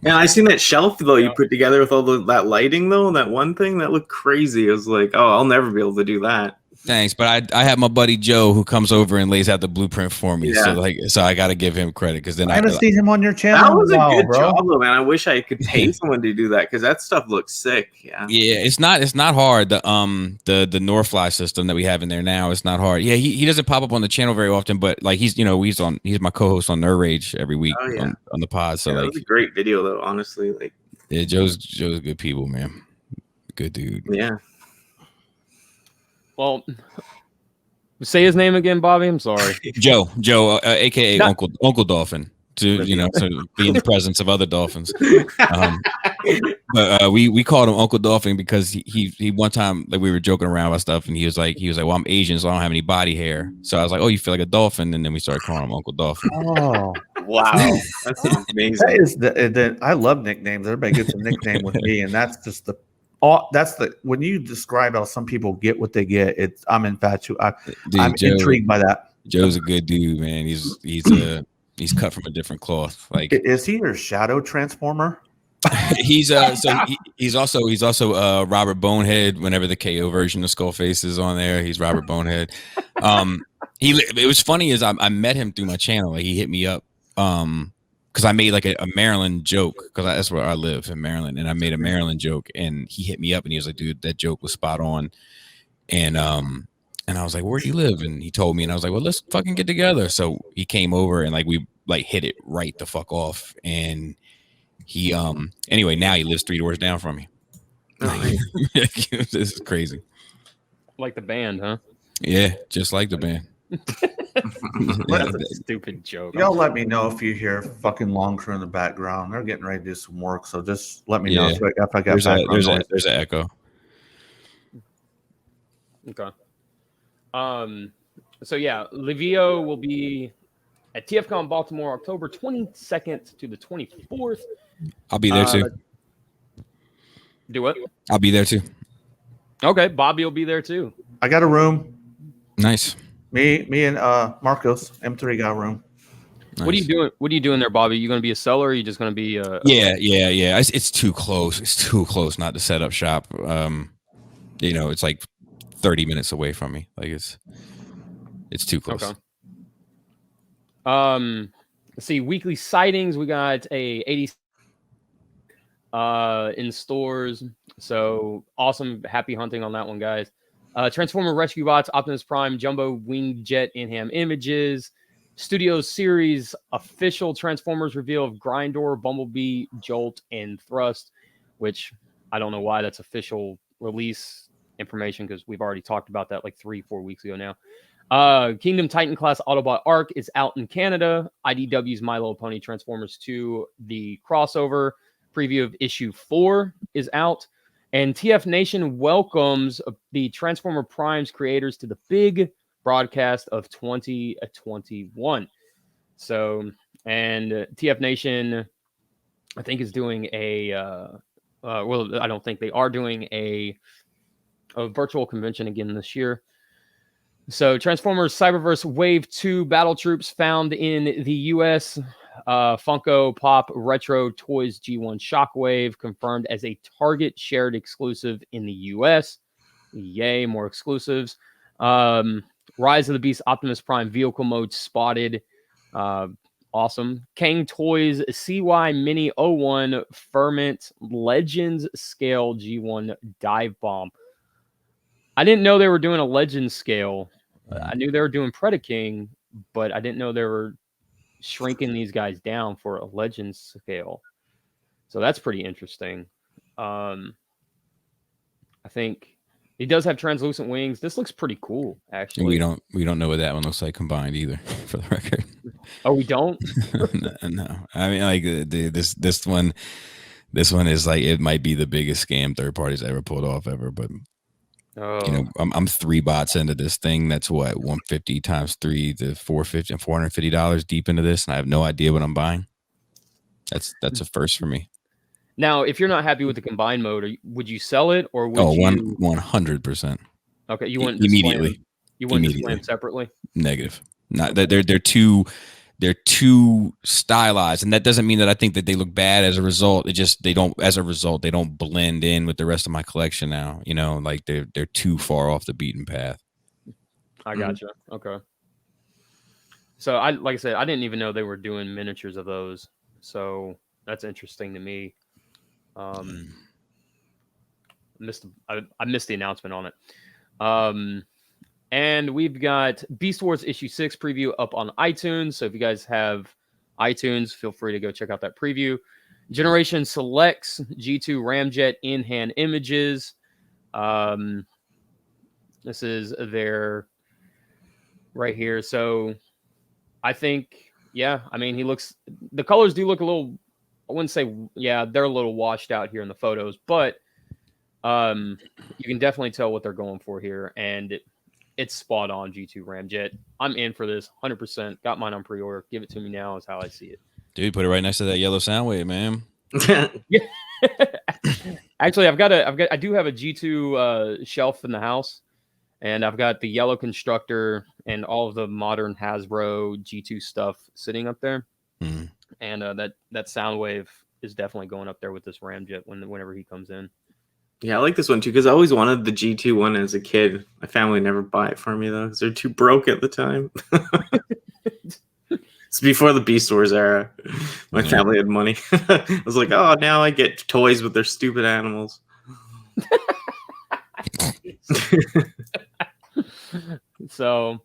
Yeah, I seen that shelf though you put together with all that lighting though. That one thing that looked crazy. I was like, oh, I'll never be able to do that. Thanks, but I have my buddy Joe who comes over and lays out the blueprint for me. Yeah. So I got to give him credit, because then I haven't seen him on your channel. That was a good bro. job though, man. I wish I could pay someone to do that, because that stuff looks sick. Yeah. Yeah, it's not hard. The Norfly system that we have in there now, it's not hard. Yeah, he doesn't pop up on the channel very often, but like he's my co-host on Nerd Rage every week on the pod. So that was a great video though, honestly. Like, yeah, Joe's good people, man. Good dude. Yeah. Well, say his name again, Bobby. I'm sorry. Joe, aka Uncle Dolphin. To be in the presence of other dolphins. But we called him Uncle Dolphin because he one time, like, we were joking around about stuff, and he was like, well, I'm Asian, so I don't have any body hair. So I was like, oh, you feel like a dolphin, and then we started calling him Uncle Dolphin. Oh wow, that's amazing. That is I love nicknames. Everybody gets a nickname with me, and that's just when you describe how some people get what they get. I'm infatuated. I'm intrigued by that. Joe's a good dude, man. He's cut from a different cloth. Like, is he your shadow transformer? He's also Robert Bonehead. Whenever the KO version of Skullface is on there, he's Robert Bonehead. It was funny is I met him through my channel. Like, he hit me up because I made like a Maryland joke, because that's where I live, in Maryland, and I made a Maryland joke, and he hit me up and he was like, dude, that joke was spot on. And I was like, where do you live? And he told me, and I was like, well, let's fucking get together. So he came over, and like we like hit it right the fuck off. And he anyway, now he lives 3 doors down from me. This is crazy. Like the band, huh? Yeah, just like the band. That's a stupid joke. Y'all let me know if you hear fucking Long Crew in the background. They're getting ready to do some work, so just let me know if I got there's an echo. Okay. So yeah, Livio will be at TFCon Baltimore, October 22nd to the 24th. I'll be there too. Do what? I'll be there too. Okay, Bobby will be there too. I got a room. Nice. Me and Marcos M3 got a room. Nice. What are you doing? What are you doing there, Bobby? You going to be a seller? Or are you just going to be? Yeah. It's too close. It's too close not to set up shop. It's like 30 minutes away from me. Like, it's too close. Okay. Let's see, weekly sightings. We got a 80 in stores. So awesome. Happy hunting on that one, guys. Transformer Rescue Bots, Optimus Prime, Jumbo Wing Jet in-ham images. Studios Series official Transformers reveal of Grindor, Bumblebee, Jolt, and Thrust, which I don't know why that's official release information, because we've already talked about that like 3-4 weeks ago now. Kingdom Titan class Autobot Arc is out in Canada. IDW's My Little Pony Transformers 2, the crossover preview of issue 4 is out. And TF Nation welcomes the Transformer Prime's creators to the big broadcast of 2021. So, and TF Nation, I think, is doing a, I don't think they are doing a virtual convention again this year. So Transformers Cyberverse Wave 2 battle troops found in the U.S. Funko Pop Retro Toys G1 Shockwave confirmed as a Target shared exclusive in the US. Yay, more exclusives. Rise of the Beast Optimus Prime vehicle mode spotted. Awesome. Kang Toys CY Mini 01 Ferment Legends Scale G1 Dive Bomb. I didn't know they were doing a Legends scale. I knew they were doing Predaking, but I didn't know they were shrinking these guys down for a Legends scale. So that's pretty interesting. I think he does have translucent wings. This looks pretty cool, actually. We don't know what that one looks like combined either, for the record. Oh, we don't? No. I mean, like this one is like, it might be the biggest scam third parties ever pulled off ever, but you know, I'm 3 bots into this thing. That's what, 150 times 3 to $450 deep into this, and I have no idea what I'm buying. That's a first for me. Now, if you're not happy with the combined mode, would you sell it, or would you? 100%. Okay, you wouldn't immediately. You wouldn't display them separately. Negative. Not that they're too stylized, and that doesn't mean that I think that they look bad as a result. They don't blend in with the rest of my collection now. You know, like they're too far off the beaten path. I gotcha. Okay. So like I said, I didn't even know they were doing miniatures of those. So that's interesting to me. I missed the announcement on it. And we've got Beast Wars issue 6 preview up on iTunes. So if you guys have iTunes, feel free to go check out that preview. Generation Selects G2 Ramjet in-hand images. This is their right here. So I think, yeah, I mean, the colors do look a little, I wouldn't say, yeah, they're a little washed out here in the photos, but you can definitely tell what they're going for here. And it's spot on G2 Ramjet. I'm in for this 100%. Got mine on pre-order. Give it to me now is how I see it. Dude, put it right next to that yellow Soundwave, man. Yeah. Actually, I do have a G2 shelf in the house, and I've got the yellow Constructor and all of the modern Hasbro G2 stuff sitting up there. Mm-hmm. And that Soundwave is definitely going up there with this Ramjet whenever he comes in. Yeah, I like this one too because I always wanted the G2 one as a kid. My family never bought it for me though because they're too broke at the time. It's before the Beast Wars era. My family had money. I was like, oh, now I get toys with their stupid animals. So,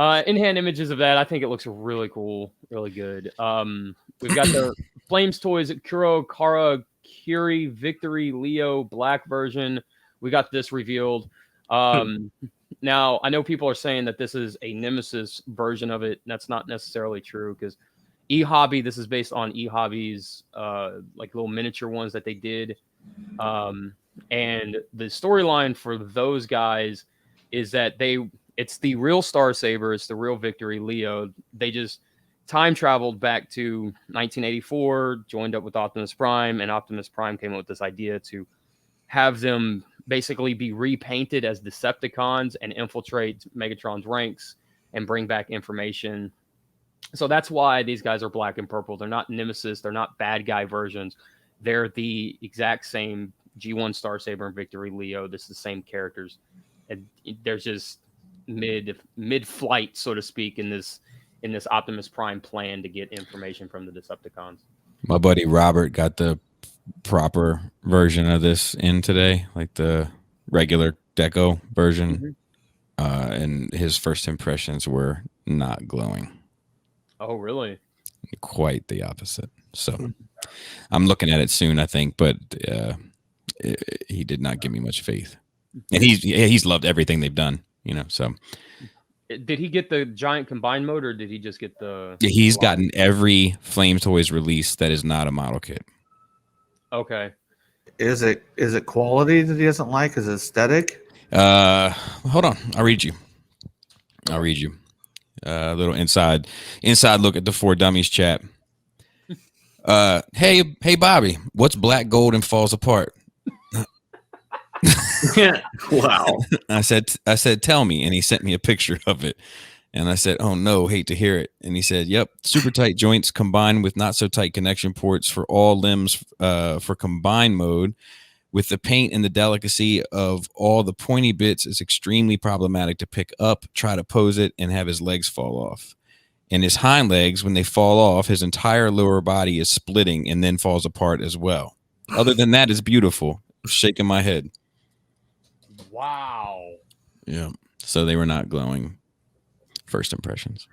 in-hand images of that, I think it looks really cool, really good. We've got the Flames Toys Kuro Kara Curie Victory Leo Black version. We got this revealed. Now, I know people are saying that this is a Nemesis version of it. That's not necessarily true because eHobby, this is based on eHobby's like little miniature ones that they did. And the storyline for those guys is that it's the real Star Saber, it's the real Victory Leo. They just time traveled back to 1984, joined up with Optimus Prime, and Optimus Prime came up with this idea to have them basically be repainted as Decepticons and infiltrate Megatron's ranks and bring back information. So that's why these guys are black and purple. They're not Nemesis. They're not bad guy versions. They're the exact same G1 Star Saber and Victory Leo. This is the same characters. And there's just mid-flight, so to speak, in this Optimus Prime plan to get information from the Decepticons. My buddy Robert got the proper version of this in today, like the regular deco version. And his first impressions were not glowing. Oh, really? Quite the opposite. So I'm looking at it soon, I think, but he did not give me much faith. And he's loved everything they've done, you know, so. Did he get the giant combined mode or did he just get the... Yeah, he's gotten every Flame Toys release that is not a model kit. Okay. Is it quality that he doesn't like? Is it aesthetic? Hold on. I'll read you. A little inside look at the 4 Dummies chat. Hey, Bobby, what's black gold and falls apart? Wow. I said, tell me, and he sent me a picture of it. And I said, oh no, hate to hear it. And he said, yep, super tight joints combined with not so tight connection ports for all limbs for combined mode. With the paint and the delicacy of all the pointy bits, is extremely problematic to pick up, try to pose it, and have his legs fall off. And his hind legs, when they fall off, his entire lower body is splitting and then falls apart as well. Other than that, it's beautiful. Shaking my head. Wow. Yeah. So they were not glowing first impressions.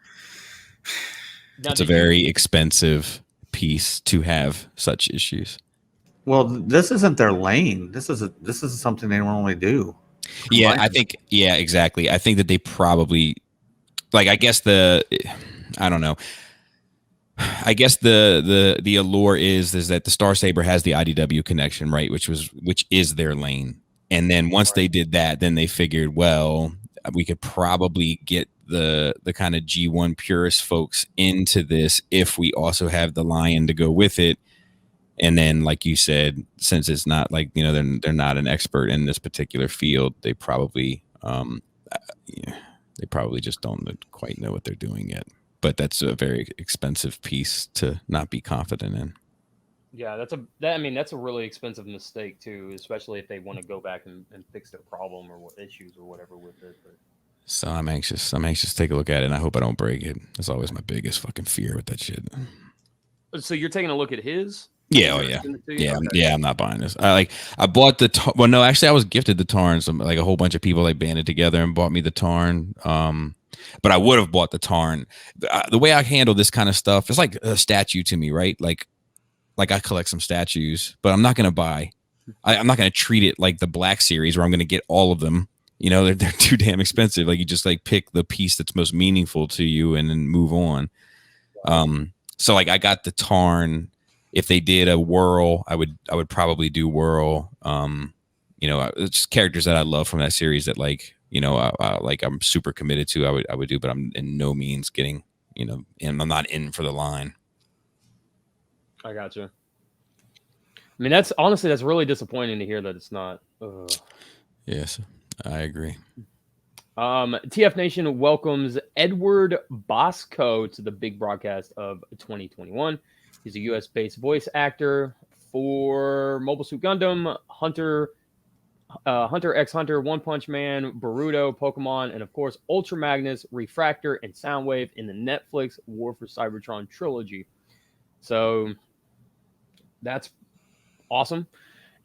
Now, It's a very expensive piece to have such issues. Well, this isn't their lane. This is something they normally do. Yeah, I think. Yeah, exactly. I think that they probably, like, I guess I don't know. I guess the allure is that the Star Saber has the IDW connection, right? Which is their lane. And then once they did that, then they figured, well, we could probably get the kind of G1 purist folks into this if we also have the Lion to go with it. And then, like you said, since it's not like, you know, they're not an expert in this particular field, they probably just don't quite know what they're doing yet. But that's a very expensive piece to not be confident in. Yeah, that's a really expensive mistake too, especially if they want to go back and fix their problem or what issues or whatever with it. But. So I'm anxious to take a look at it, and I hope I don't break it. That's always my biggest fucking fear with that shit. So you're taking a look at his? Yeah, I'm not buying this. I bought the well, no, actually, I was gifted the Tarn. So like a whole bunch of people like banded together and bought me the Tarn. But I would have bought the Tarn. The way I handle this kind of stuff, it's like a statue to me, right? Like I collect some statues, but I'm not gonna buy. I'm not gonna treat it like the Black Series where I'm gonna get all of them. You know, they're too damn expensive. Like you just like pick the piece that's most meaningful to you and then move on. So like I got the Tarn. If they did a Whirl, I would probably do Whirl. You know, it's just characters that I love from that series that like, you know, like I'm super committed to. I would do, but I'm in no means getting, you know, and I'm not in for the line. I got you. I mean, that's really disappointing to hear that it's not. Ugh. Yes, I agree. TF Nation welcomes Edward Bosco to the big broadcast of 2021. He's a U.S.-based voice actor for Mobile Suit Gundam, Hunter x Hunter, One Punch Man, Boruto, Pokemon, and of course Ultra Magnus, Refractor, and Soundwave in the Netflix War for Cybertron trilogy. So that's awesome.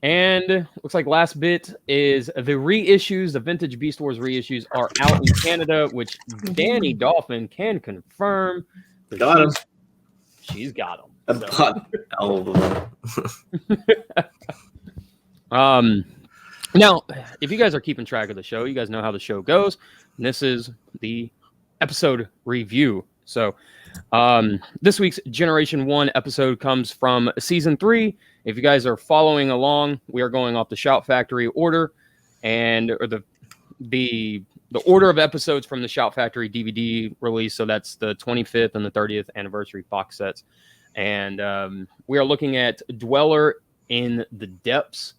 And looks like last bit is the reissues. The Vintage Beast Wars reissues are out in Canada, which Danny Dolphin can confirm. Got him. She's got them. All of them. Now, if you guys are keeping track of the show, you guys know how the show goes. And this is the episode review. So this week's Generation 1 episode comes from Season 3. If you guys are following along, we are going off the Shout Factory order or the order of episodes from the Shout Factory DVD release. So that's the 25th and the 30th anniversary box sets. And we are looking at Dweller in the Depths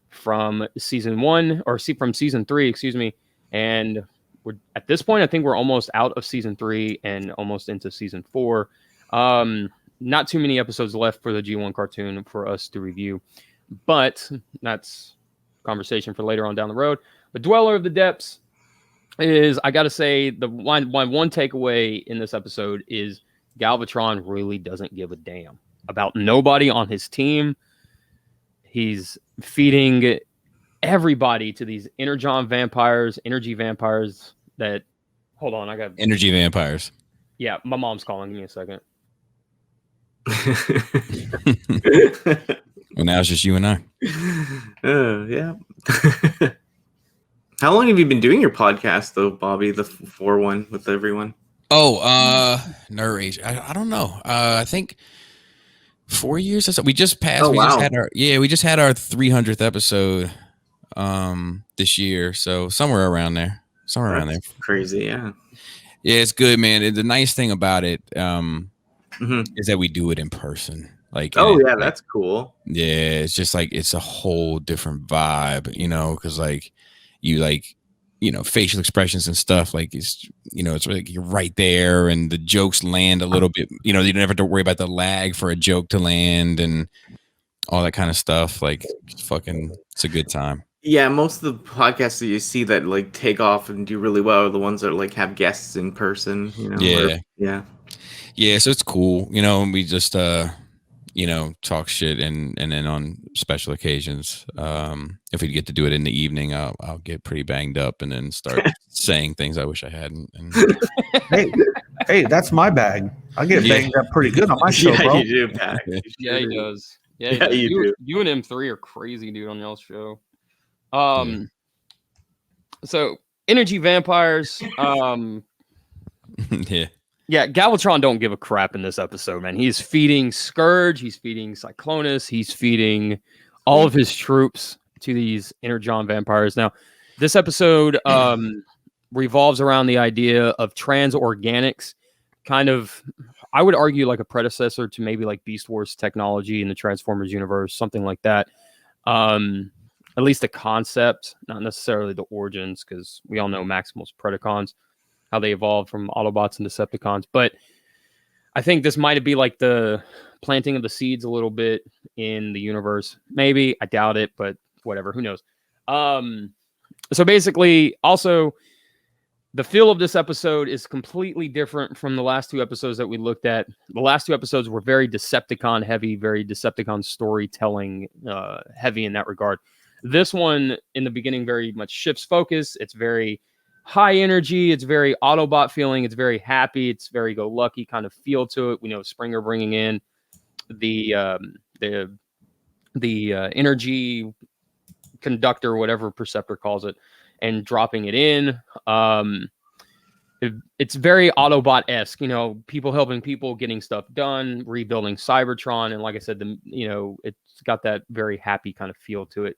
from Season 1 or from Season 3, excuse me. And we're at this point, I think we're almost out of Season 3 and almost into Season 4. Not too many episodes left for the G1 cartoon for us to review, but that's conversation for later on down the road. But Dweller of the Depths is, I got to say, the one takeaway in this episode is Galvatron really doesn't give a damn about nobody on his team. He's feeding everybody to these energy vampires that, hold on, I got energy vampires. Yeah, my mom's calling. Give me a second. Well, now it's just you and I. Yeah. How long have you been doing your podcast, though, Bobby? The 4-1 with everyone. Oh, Nerd Rage. I don't know. I think 4 years or so. We just passed. Oh, wow. We just had our 300th episode this year. So somewhere around there. Around there. Crazy, yeah. Yeah, it's good, man. And the nice thing about it is that we do it in person. Like, that's cool. Yeah, it's just like it's a whole different vibe, you know, because like you like facial expressions and stuff. Like it's like you're right there, and the jokes land a little bit. You never have to worry about the lag for a joke to land and all that kind of stuff. Like it's a good time. Yeah, most of the podcasts that you see that like take off and do really well are the ones that like have guests in person. Yeah. So it's cool. We just talk shit and then on special occasions, if we get to do it in the evening, I'll get pretty banged up and then start saying things I wish I hadn't. And hey, that's my bag. I get banged up pretty good on my show, bro. You do, Pat. Yeah, he does. Yeah, Yeah, you do. You and M3 are crazy, dude, on y'all's show. So energy vampires. Yeah, Galvatron don't give a crap in this episode, man. He's feeding Scourge, he's feeding Cyclonus, he's feeding all of his troops to these energon vampires. Now, this episode revolves around the idea of transorganics, kind of, I would argue, like a predecessor to maybe like Beast Wars technology in the Transformers universe, something like that. At least the concept, not necessarily the origins, because we all know Maximal's Predacons, how they evolved from Autobots and Decepticons. But I think this might be like the planting of the seeds a little bit in the universe. Maybe. I doubt it, but whatever. Who knows? So basically, also, the feel of this episode is completely different from the last two episodes that we looked at. The last two episodes were very Decepticon heavy, very Decepticon storytelling heavy in that regard. This one, in the beginning, very much shifts focus. It's very high energy. It's very Autobot feeling. It's very happy. It's very go-lucky kind of feel to it. We know Springer bringing in the energy conductor, whatever Perceptor calls it, and dropping it in. It's very Autobot-esque, people helping people, getting stuff done, rebuilding Cybertron, and like I said, it's got that very happy kind of feel to it.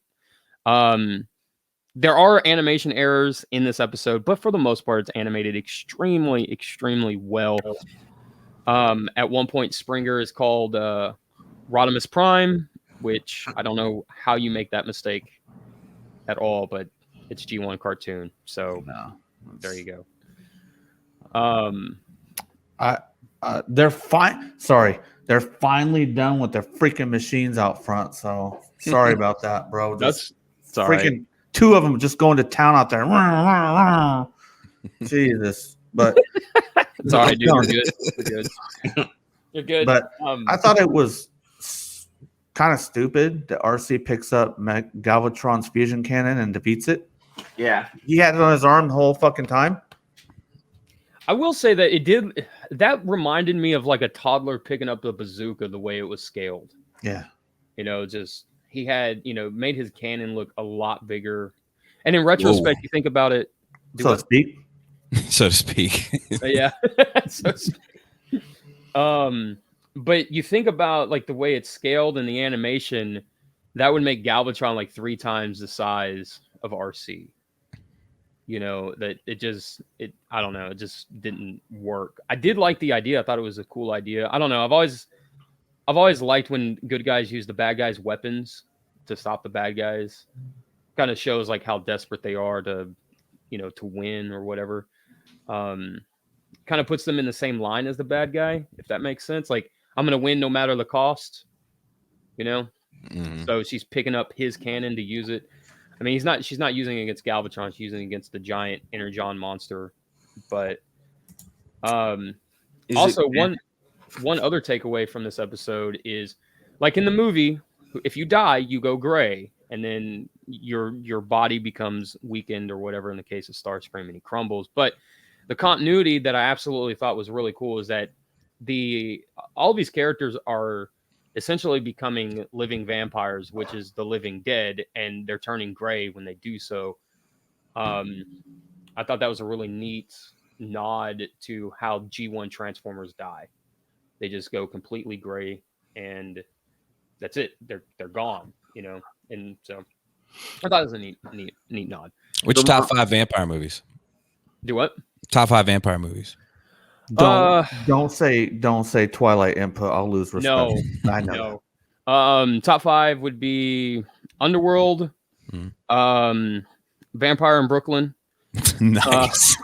There are animation errors in this episode, but for the most part, it's animated extremely, extremely well. At one point, Springer is called Rodimus Prime, which I don't know how you make that mistake at all, but it's G1 cartoon, so there you go. They're fine. Sorry, they're finally done with their freaking machines out front. So sorry about that, bro. That's freaking two of them just going to town out there. Jesus, but it's all right, dude. You're good. You're good. But I thought it was kind of stupid that RC picks up Galvatron's fusion cannon and defeats it. Yeah, he had it on his arm the whole fucking time. I will say that it did. That reminded me of like a toddler picking up the bazooka, the way it was scaled. Yeah, just he had made his cannon look a lot bigger. And in retrospect, you think about it, so to speak. So to speak. Yeah. So to speak. But you think about like the way it's scaled in the animation, that would make Galvatron like 3 times the size of RC. That I don't know, it just didn't work. I did like the idea. I thought it was a cool idea. I don't know. I've always liked when good guys use the bad guys' weapons to stop the bad guys. Kind of shows like how desperate they are to win or whatever. Kind of puts them in the same line as the bad guy, if that makes sense. Like, I'm going to win no matter the cost, Mm-hmm. So she's picking up his cannon to use it. I mean, she's not using it against Galvatron. She's using it against the giant Energon monster. But also one other takeaway from this episode is, like in the movie, if you die, you go gray, and then your body becomes weakened or whatever in the case of Starscream, and he crumbles. But the continuity that I absolutely thought was really cool is that all these characters are essentially becoming living vampires, which is the living dead, and they're turning gray when they do so. I thought that was a really neat nod to how G1 Transformers die. They just go completely gray, and that's it. They're gone, And so I thought it was a neat nod. Which top 5 vampire movies? Do what? Top 5 vampire movies. Don't say Twilight input. I'll lose respect. No, I know. No. Top 5 would be Underworld, Vampire in Brooklyn, Nice.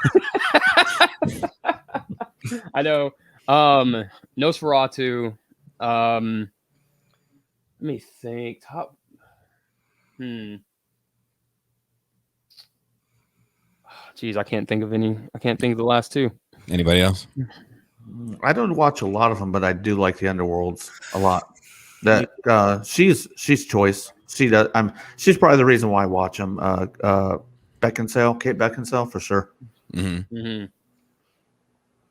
I know. Nosferatu. Let me think. Top. Geez, I can't think of any. I can't think of the last two. Anybody else? I don't watch a lot of them, but I do like the Underworlds a lot. That she's choice. She does. She's probably the reason why I watch them. Beckinsale, Kate Beckinsale, for sure.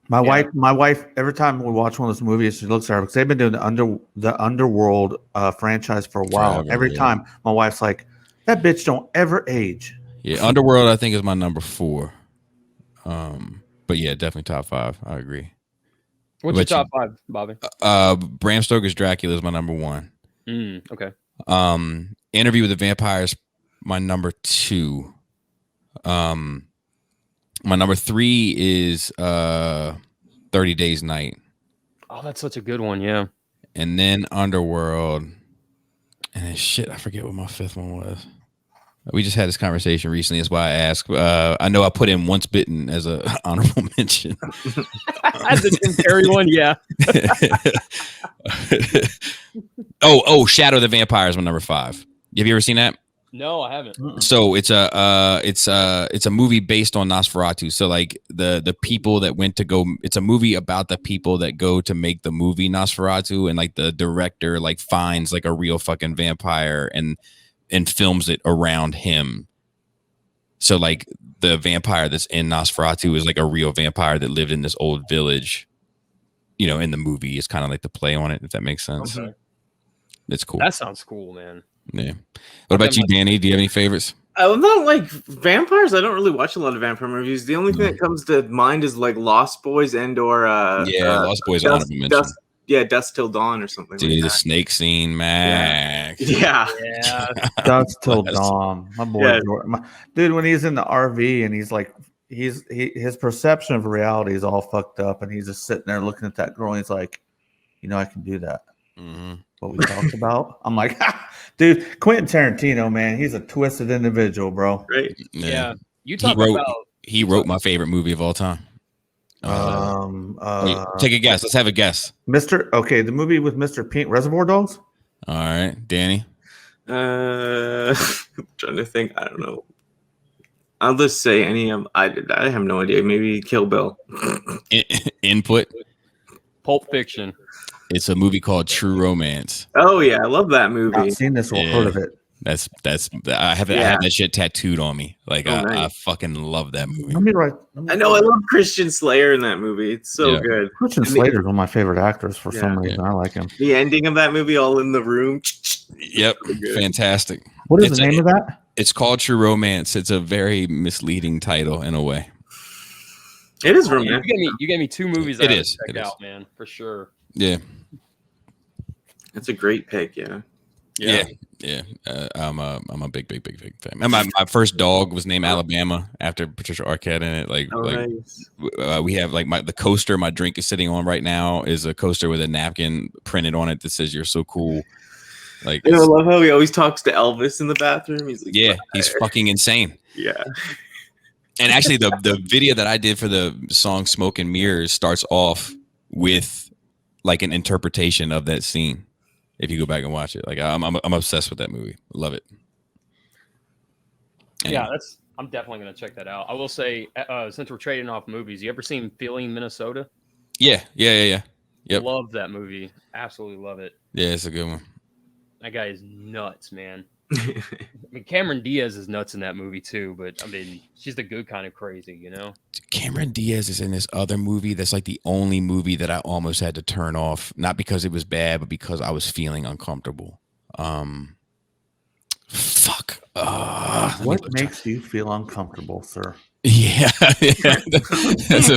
My wife. Every time we watch one of those movies, she looks at her because they've been doing the Underworld franchise for a while. Forever, Every time, my wife's like, "That bitch don't ever age." Yeah, Underworld I think is my number 4. But yeah, definitely top 5. I agree. What's your top 5, Bobby? Bram Stoker's Dracula is my number 1. Okay. Interview with the Vampires, my number 2. My number 3 is 30 Days Night. Oh, that's such a good one, yeah. And then Underworld. And then shit, I forget what my 5th one was. We just had this conversation recently. That's why I asked. I know I put in Once Bitten as an honorable mention. As a Jim Carrey one, yeah. oh, Shadow of the Vampire is my number 5. Have you ever seen that? No, I haven't. So it's a movie based on Nosferatu. So like the people that went to go, it's a movie about the people that go to make the movie Nosferatu, and like the director like finds like a real fucking vampire and films it around him. So like the vampire that's in Nosferatu is like a real vampire that lived in this old village, you know, in the movie. It's kind of like the play on it, if that makes sense. Okay. It's cool. That sounds cool, man. Yeah. What about you, Danny? Do you have any favorites? I'm not like vampires. I don't really watch a lot of vampire movies. The only thing that comes to mind is like Lost Boys and or Lost Boys honorable mention. Dust Till Dawn or something. Dude, like the that. snake scene, Max. Yeah. Dust Till Dawn. My boy, dude, when he's in the RV and he's like, his perception of reality is all fucked up, and he's just sitting there looking at that girl, and he's like, you know, I can do that. What we talked about. I'm like, dude, Quentin Tarantino, man, he's a twisted individual, bro. Right? Yeah. You talk about. He wrote my favorite movie of all time. Take a guess. Let's have a guess. The movie with Mr. Pink, Reservoir Dogs. All right, Danny. I'm trying to think. I don't know. I'll just say any of. I have no idea. Maybe Kill Bill. Input. Pulp Fiction. It's a movie called True Romance. Oh yeah, I love that movie. I've seen this or heard of it. I have that shit tattooed on me. Like nice. I fucking love that movie. I know. I love Christian Slater in that movie. It's so good. Christian Slater is one of my favorite actors for some reason. I like him. The ending of that movie, all in the room. Yep, fantastic. What is the name of that? It's called True Romance. It's a very misleading title in a way. It is romantic. You gave me 2 movies. It is. Check out, man, for sure. Yeah. It's a great pick. Yeah. I'm a big fan. And my first dog was named Alabama after Patricia Arquette in it. Nice. We have like the coaster my drink is sitting on right now is a coaster with a napkin printed on it that says "You're so cool." Like, I love how he always talks to Elvis in the bathroom. He's like, he's fucking insane. Yeah. And actually, the video that I did for the song "Smoke and Mirrors" starts off with like an interpretation of that scene. If you go back and watch it, like I'm obsessed with that movie. Love it. Anyway. Yeah, I'm definitely gonna check that out. I will say, since we're trading off movies, you ever seen Feeling Minnesota? Yeah. Yep. Love that movie. Absolutely love it. Yeah, it's a good one. That guy is nuts, man. I mean, Cameron Diaz is nuts in that movie too, but I mean, she's the good kind of crazy, you know? Cameron Diaz is in this other movie that's like the only movie that I almost had to turn off, not because it was bad, but because I was feeling uncomfortable. What makes you feel uncomfortable, sir? Yeah. That's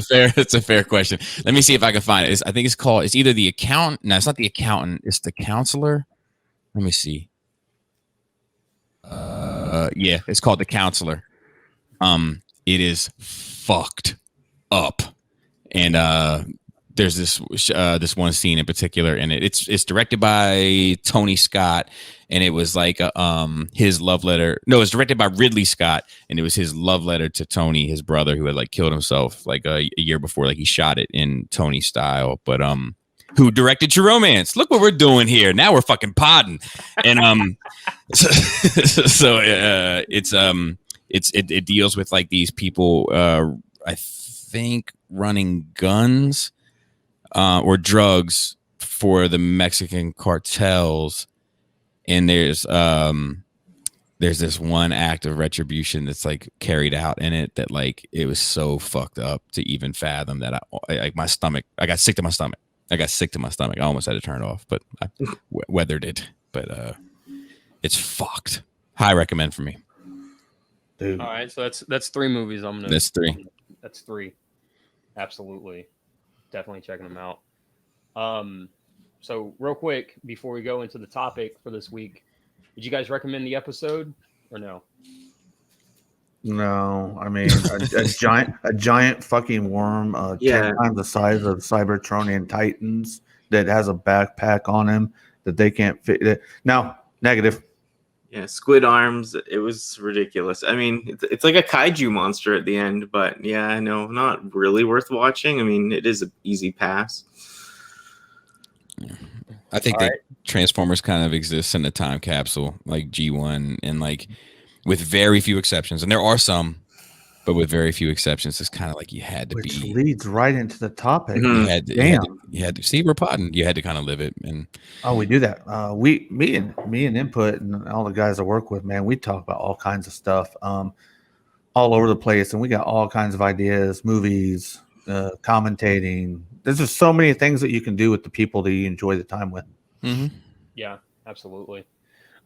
a fair question. Let me see if I can find it. I think it's either the accountant. No, it's not the accountant. It's the counselor. Let me see. It's called The Counselor. It is fucked up, and there's this one scene in particular, and it's directed by Tony Scott, and it was like his love letter. No, it was directed by Ridley Scott, and it was his love letter to Tony, his brother, who had like killed himself like a year before. Like he shot it in Tony style, but who directed True Romance? Look what we're doing here. Now we're fucking podding, and it deals with like these people. I think running guns or drugs for the Mexican cartels, and there's this one act of retribution that's like carried out in it that like it was so fucked up to even fathom that I my stomach, I got sick to my stomach. I almost had to turn it off, but I weathered it. But it's fucked. High recommend for me. Dude. All right, so that's 3 movies. That's 3. That's 3. Absolutely, definitely checking them out. So real quick before we go into the topic for this week, did you guys recommend the episode or no? No, I mean a giant fucking worm, 10 times the size of Cybertronian Titans that has a backpack on him that they can't fit. No, negative. Yeah, squid arms. It was ridiculous. I mean, it's like a kaiju monster at the end, but yeah, no, not really worth watching. I mean, it is an easy pass. I think that Transformers kind of exists in a time capsule, like G1, and like with very few exceptions, and there are some, but with very few exceptions, it's kind of like you had to Which be. leads right into the topic. Mm-hmm. You had to see we're potting. You had to kind of live it, and we do that. Me and Input and all the guys I work with, man, we talk about all kinds of stuff, all over the place, and we got all kinds of ideas, movies, commentating. There's just so many things that you can do with the people that you enjoy the time with. Mm-hmm. Yeah, absolutely.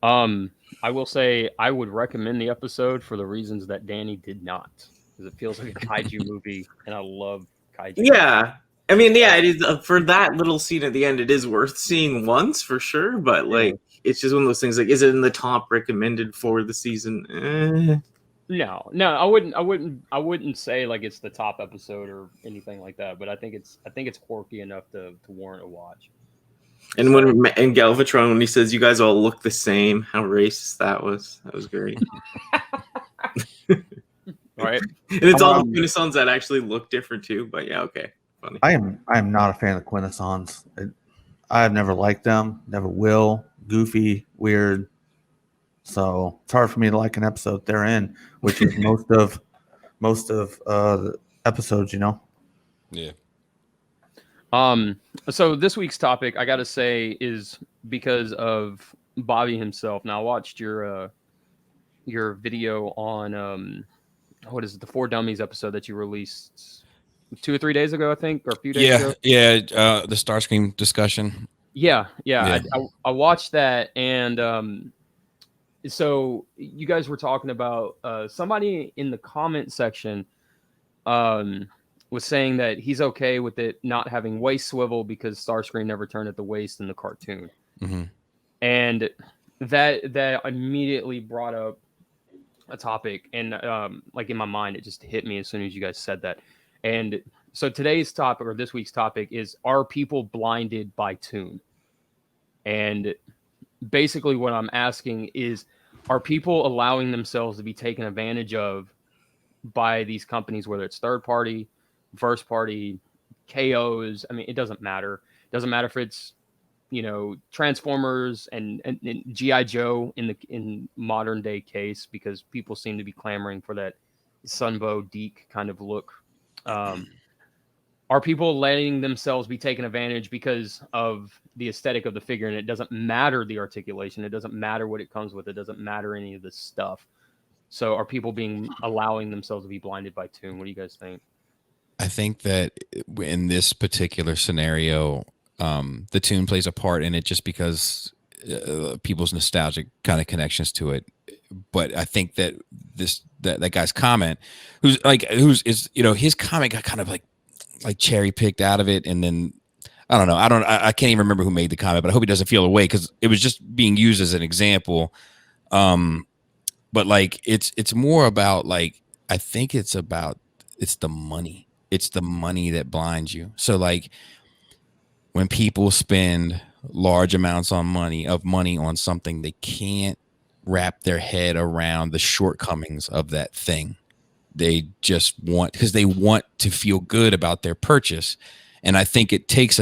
I will say I would recommend the episode for the reasons that Danny did not, because it feels like a kaiju movie, and I love kaiju. Yeah, I mean, yeah, it is for that little scene at the end. It is worth seeing once for sure, but like, it's just one of those things. Like, is it in the top recommended for the season? No, I wouldn't say like it's the top episode or anything like that. But I think it's quirky enough to warrant a watch. And and Galvatron, when he says you guys all look the same, how racist that was great. Right, and it's all the Quintessons that actually look different too. But yeah, okay, funny. I am not a fan of Quintessons. I've never liked them, never will. Goofy, weird. So it's hard for me to like an episode they're in, which is most of the episodes, you know. Yeah. So this week's topic, I gotta say, is because of Bobby himself. Now I watched your video on what is it, the 4 Dummies episode that you released 2 or 3 days ago, I think, or a few days ago. Yeah, the Starscream discussion. Yeah. I watched that, and so you guys were talking about somebody in the comment section was saying that he's okay with it not having waist swivel because Starscream never turned at the waist in the cartoon. Mm-hmm. And that immediately brought up a topic, and like in my mind, it just hit me as soon as you guys said that. And so today's topic, or this week's topic, is, are people blinded by toon? And basically what I'm asking is, are people allowing themselves to be taken advantage of by these companies, whether it's third party, first party, KOs? I mean, it doesn't matter. It doesn't matter if it's, Transformers and G.I. Joe in modern day case, because people seem to be clamoring for that Sunbow Deke kind of look. Are people letting themselves be taken advantage because of the aesthetic of the figure? And it doesn't matter the articulation. It doesn't matter what it comes with. It doesn't matter any of this stuff. So are people allowing themselves to be blinded by toon? What do you guys think? I think that in this particular scenario, the toon plays a part in it just because people's nostalgic kind of connections to it. But I think that that guy's comment, his comment got kind of like cherry picked out of it, and then I don't know. I can't even remember who made the comment, but I hope he doesn't feel away because it was just being used as an example. But like it's more about like, I think it's the money. It's the money that blinds you. So like when people spend large amounts of money on something they can't wrap their head around the shortcomings of that thing. They just want, because they want to feel good about their purchase. And I think it takes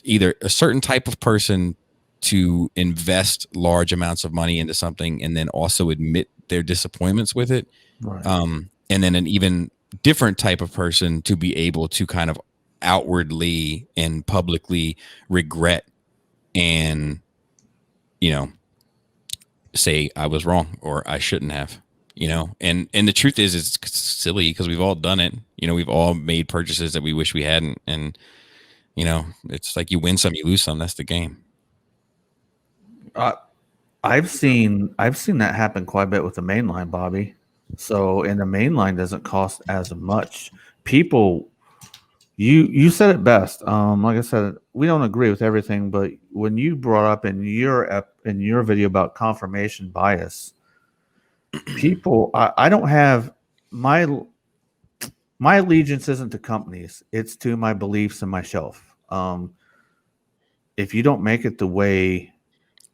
either a certain type of person to invest large amounts of money into something and then also admit their disappointments with it. Right. And then an even different type of person to be able to kind of outwardly and publicly regret and, say I was wrong or I shouldn't have, and the truth is it's silly because we've all done it. We've all made purchases that we wish we hadn't. And, it's like you win some, you lose some. That's the game. I've seen that happen quite a bit with the mainline, Bobby. So, and the mainline doesn't cost as much. People, you said it best. Like I said, we don't agree with everything, but when you brought up in your video about confirmation bias, people, I don't have my allegiance isn't to companies; it's to my beliefs and my shelf. If you don't make it the way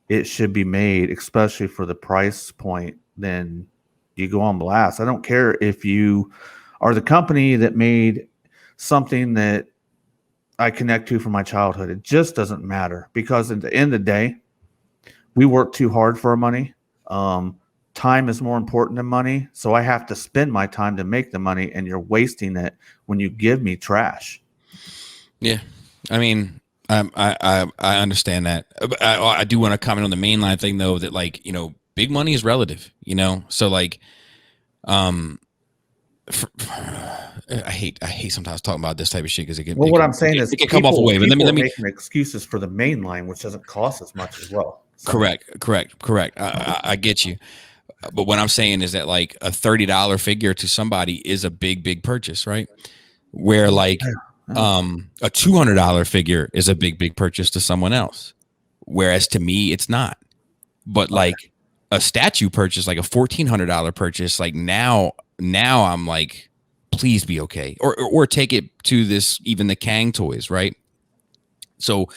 it should be made, especially for the price point, then you go on blast. I don't care if you are the company that made something that I connect to from my childhood. It just doesn't matter, because at the end of the day, we work too hard for our money. Time is more important than money. So I have to spend my time to make the money, and you're wasting it when you give me trash. Yeah. I mean, I understand that. I do want to comment on the mainline thing though, that big money is relative, so I hate sometimes talking about this type of shit because it can. Well, what I'm saying is, it can come off away. But let me making excuses for the main line, which doesn't cost as much as well. So. Correct. I get you. But what I'm saying is that a $30 figure to somebody is a big purchase, right? Where a $200 figure is a big purchase to someone else, whereas to me it's not. But a statue purchase, like a $1,400 purchase, now I'm like, please be okay, or take it to even the Kang toys, right? So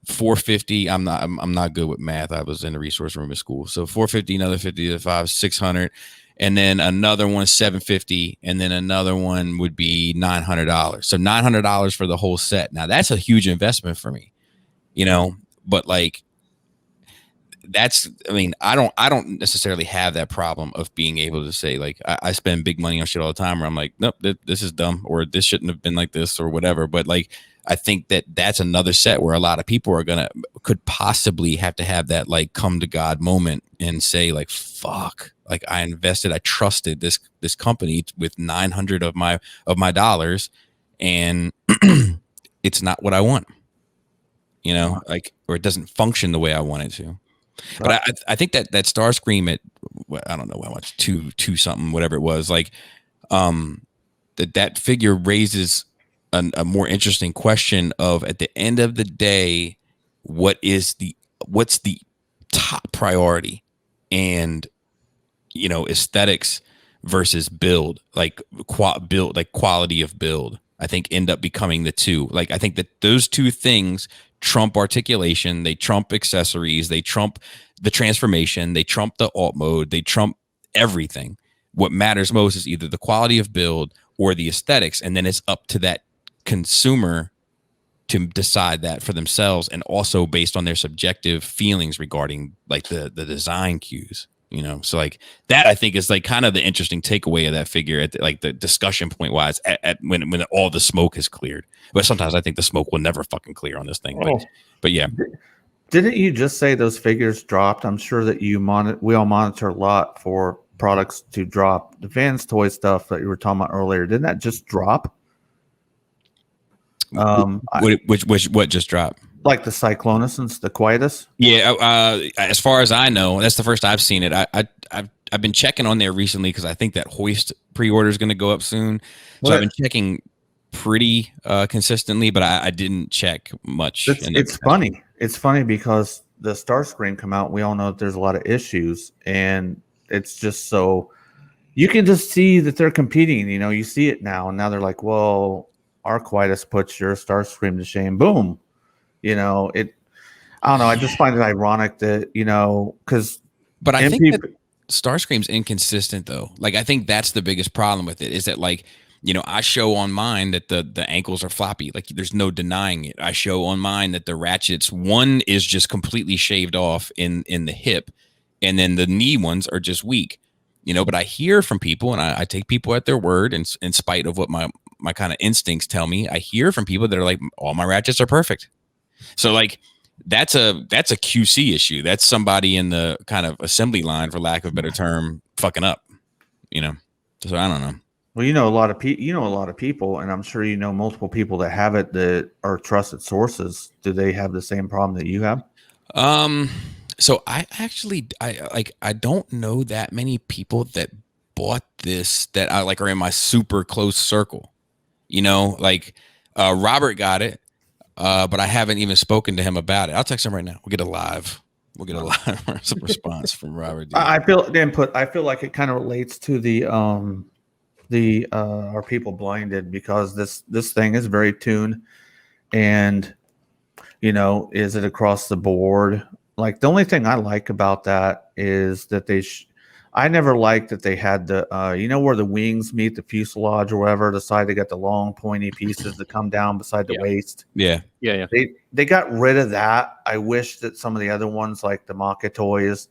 $450. I'm not good with math. I was in the resource room at school. So $450, another 50 to 5, $600, and then another one $750, and then another one would be $900. So $900 for the whole set. Now that's a huge investment for me, but I don't necessarily have that problem of being able to say I spend big money on shit all the time, where I'm like, nope, this is dumb, or this shouldn't have been like this, or whatever. But I think that's another set where a lot of people could possibly have to have that come to God moment and say fuck, I invested, I trusted this company with 900 of my dollars, and it's not what I want, or it doesn't function the way I want it to. But I think that Starscream at, I don't know how much, two something, whatever it was, that figure raises a more interesting question of, at the end of the day, what's the top priority, and aesthetics versus build, quality of build, I think end up becoming the two. I think that those two things trump articulation, they trump accessories, they trump the transformation, they trump the alt mode, they trump everything. What matters most is either the quality of build or the aesthetics, and then it's up to that consumer to decide that for themselves, and also based on their subjective feelings regarding the design cues. So that I think is kind of the interesting takeaway of that figure at the discussion point wise, when all the smoke is cleared. But sometimes I think the smoke will never fucking clear on this thing. But yeah. Didn't you just say those figures dropped? I'm sure that we all monitor a lot for products to drop. The Vans toy stuff that you were talking about earlier, didn't that just drop? What just dropped? Like the Cyclonus, the Quietus? Yeah, as far as I know, that's the first I've seen it. I've been checking on there recently because I think that Hoist pre-order is going to go up soon. So I've been checking pretty consistently, but I didn't check much. It's funny. It's funny because the Starscream come out. We all know that there's a lot of issues, and it's just so you can just see that they're competing. You see it now, and now they're like, well, our Quietus puts your Starscream to shame. Boom. I don't know. I just find it ironic that, because But I think that Starscream's inconsistent though. Like I think that's the biggest problem with it is that like, I show on mine that the ankles are floppy. Like there's no denying it. I show on mine that the ratchets, one is just completely shaved off in the hip, and then the knee ones are just weak. But I hear from people, and I take people at their word, and in spite of what my kind of instincts tell me, I hear from people that are like, all my ratchets are perfect. So like that's a QC issue. That's somebody in the kind of assembly line, for lack of a better term, fucking up. So I don't know. Well, a lot of people, and I'm sure multiple people that have it that are trusted sources. Do they have the same problem that you have? So I don't know that many people that bought this that I like are in my super close circle. Robert got it, but I haven't even spoken to him about it. I'll text him right now. We'll get a live response from Robert. I feel like it kind of relates to the are people blinded, because this thing is very tuned, and is it across the board? Like the only thing I like about that is that I never liked that they had the where the wings meet the fuselage or whatever, the side they got the long pointy pieces that come down beside the waist. Yeah. They got rid of that. I wish that some of the other ones like the Maka toys